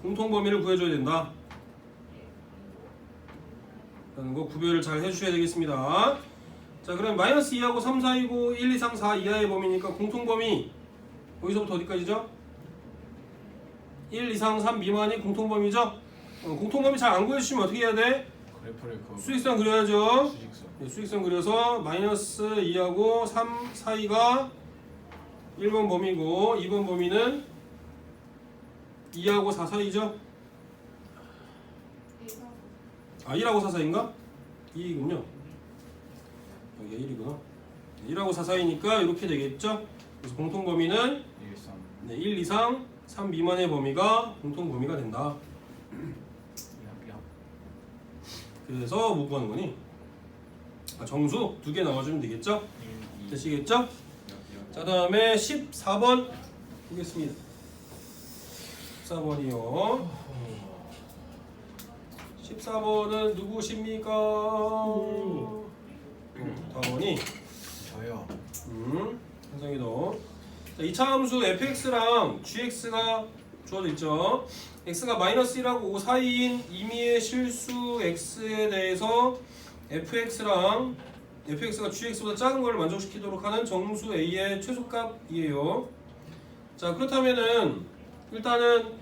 공통범위를 구해줘야 된다 라는 거 구별을 잘 해주셔야 되겠습니다. 자 그럼 -2하고 3 사이고 1, 2, 3, 4 이하의 범위니까 공통범위 여기서부터 어디까지죠? 1 이상 3 미만이 공통범위죠? 공통범위 잘 안 구해주시면 어떻게 해야 돼? 그래프를 그 수직선 그려야죠. 수직선. 네, 수직선 그려서 -2하고 3 사이가 1번 범위고 2번 범위는 2하고 4 사이죠? 아 1하고 4 사이인가? 2이군요. 여기가 1이구나. 1하고 4 사이니까 이렇게 되겠죠? 그래서 공통 범위는 1, 3. 1 이상 3 미만의 범위가 공통 범위가 된다. 그래서 뭐 구하는 거니? 정수 두 개 나와주면 되겠죠? 1, 2. 되시겠죠? 자 다음에 14번 보겠습니다. 14번이요. 14번은 누구십니까? 다원이 저요. 한성이도. 자, 이차함수 fx랑 gx가 주어져 있죠. x가 -1하고 5 사이인 임의의 실수 x에 대해서 fx가 gx보다 작은 걸 만족시키도록 하는 정수 a의 최소값이에요. 자, 그렇다면은 일단은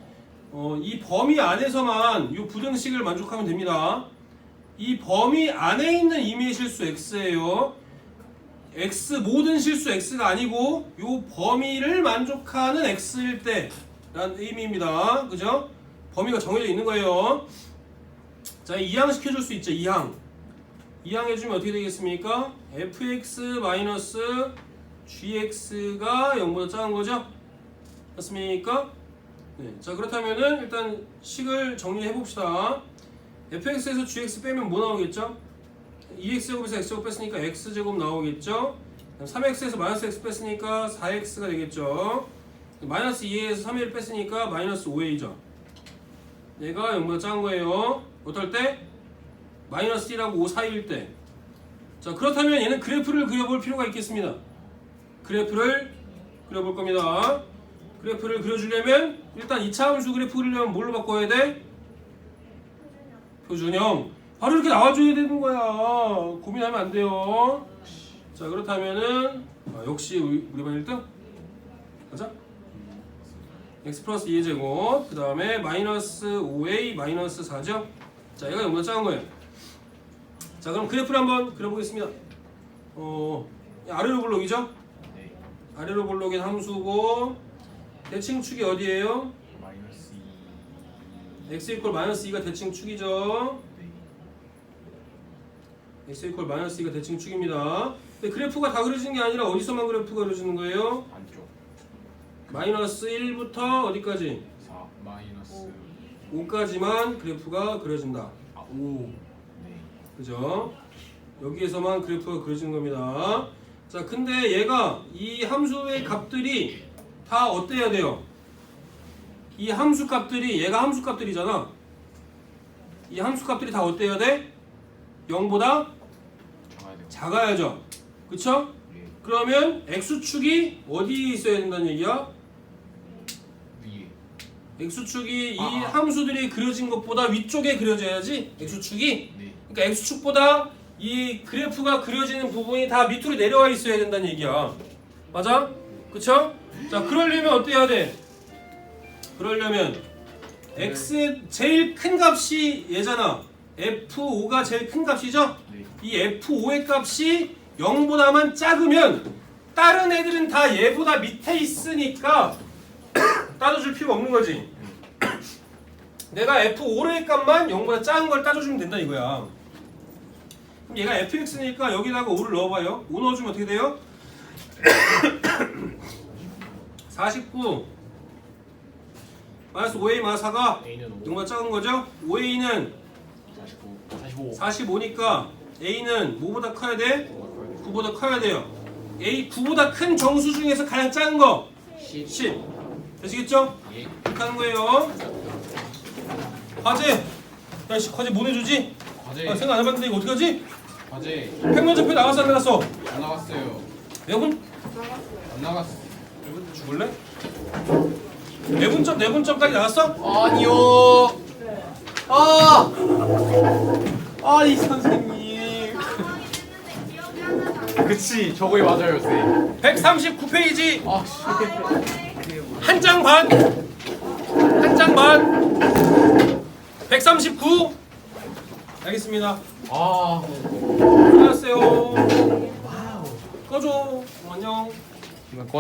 이 범위 안에서만 이 부등식을 만족하면 됩니다. 이 범위 안에 있는 임의의 실수 x예요. x 모든 실수 x가 아니고 이 범위를 만족하는 x일 때라는 의미입니다. 그죠? 범위가 정해져 있는 거예요. 자, 이항 시켜줄 수 있죠. 이항 해주면 어떻게 되겠습니까? fx-gx가 0보다 작은 거죠? 맞습니까? 네. 자, 그렇다면은 일단 식을 정리해 봅시다. fx에서 gx 빼면 뭐 나오겠죠? 2x제곱에서 x제곱 뺐으니까 x제곱 나오겠죠? 3x에서 -x 뺐으니까 4x가 되겠죠? -2에서 3을 뺐으니까 -5a죠. 얘가 0보다 작은 거예요. 어떨 때? -1하고 5 사이일 때. 자, 그렇다면 얘는 그래프를 그려볼 필요가 있겠습니다. 그래프를 그려볼 겁니다. 그래프를 그려주려면 일단 2차 함수 그래프 그리려면 뭘로 바꿔야 돼? 표준형. 바로 이렇게 나와줘야 되는 거야. 고민하면 안 돼요. 자, 그렇다면은 역시 우리 반 1등? 가자. x 플러스 2의 제곱, 그 다음에 -5a -4죠. 자, 얘가 0보다 작은 거예요. 자, 그럼 그래프를 한번 그려보겠습니다. 아래로 볼록이죠? 네. 아래로 볼록인 함수고 대칭축이 어디예요? -2. x 이퀄 -2가 대칭축이죠. 네. x 이퀄 -2가 대칭축입니다. 근데 그래프가 다 그려지는 게 아니라 어디서만 그래프가 그려지는 거예요? 안쪽. -1부터 어디까지? 4 마이너스 5까지만 그래프가 그려진다. 5. 네. 그죠? 여기에서만 그래프가 그려지는 겁니다. 자, 근데 얘가 이 함수의 값들이 다 어때야 돼요? 이 함수 값들이, 얘가 함수 값들이잖아. 이 함수 값들이 다 어때야 돼? 0보다 작아야 돼요. 작아야죠. 그쵸? 네. 그러면 x축이 어디에 있어야 된다는 얘기야? 위에. x축이 이 함수들이 그려진 것보다 위쪽에 그려져야지. x축이. 네. 그러니까 x축보다 이 그래프가 그려지는 부분이 다 밑으로 내려와 있어야 된다는 얘기야. 맞아? 그쵸? 자, 그러려면 어떻게 해야 돼? 그러려면 x의 제일 큰 값이 얘잖아. f5가 제일 큰 값이죠? 네. 이 f5의 값이 0보다만 작으면 다른 애들은 다 얘보다 밑에 있으니까 따져줄 필요가 없는 거지. 내가 f5의 값만 0보다 작은 걸 따져주면 된다 이거야. 그럼 얘가 fx니까 여기다가 5를 넣어봐요. 5 넣어주면 어떻게 돼요? 49 -5a -4가 A는 5. 0보다 작은 거죠? 5a는 45. 45니까 a는 뭐보다 커야 돼? 9보다 커야 돼요. a 9보다 큰 정수 중에서 가장 작은 거 10. 되시겠죠? 예. 이렇게 하는 거예요. 과제. 야, 씨, 과제 못 해주지? 과제. 아, 생각 안 해봤는데 이거 어떡하지? 과제. 평면접표 나갔어 안 나갔어? 안 나갔어요. 내분 안 나갔어. 죽을래? 내분점까지 나갔어? 아니요. 아니 선생님. 그치 저거에 맞아요 쌤. 139페이지 아 씨. 한 장 반. 139. 알겠습니다. 아. 수고하셨어요. 꺼줘. 안녕. 꺼내.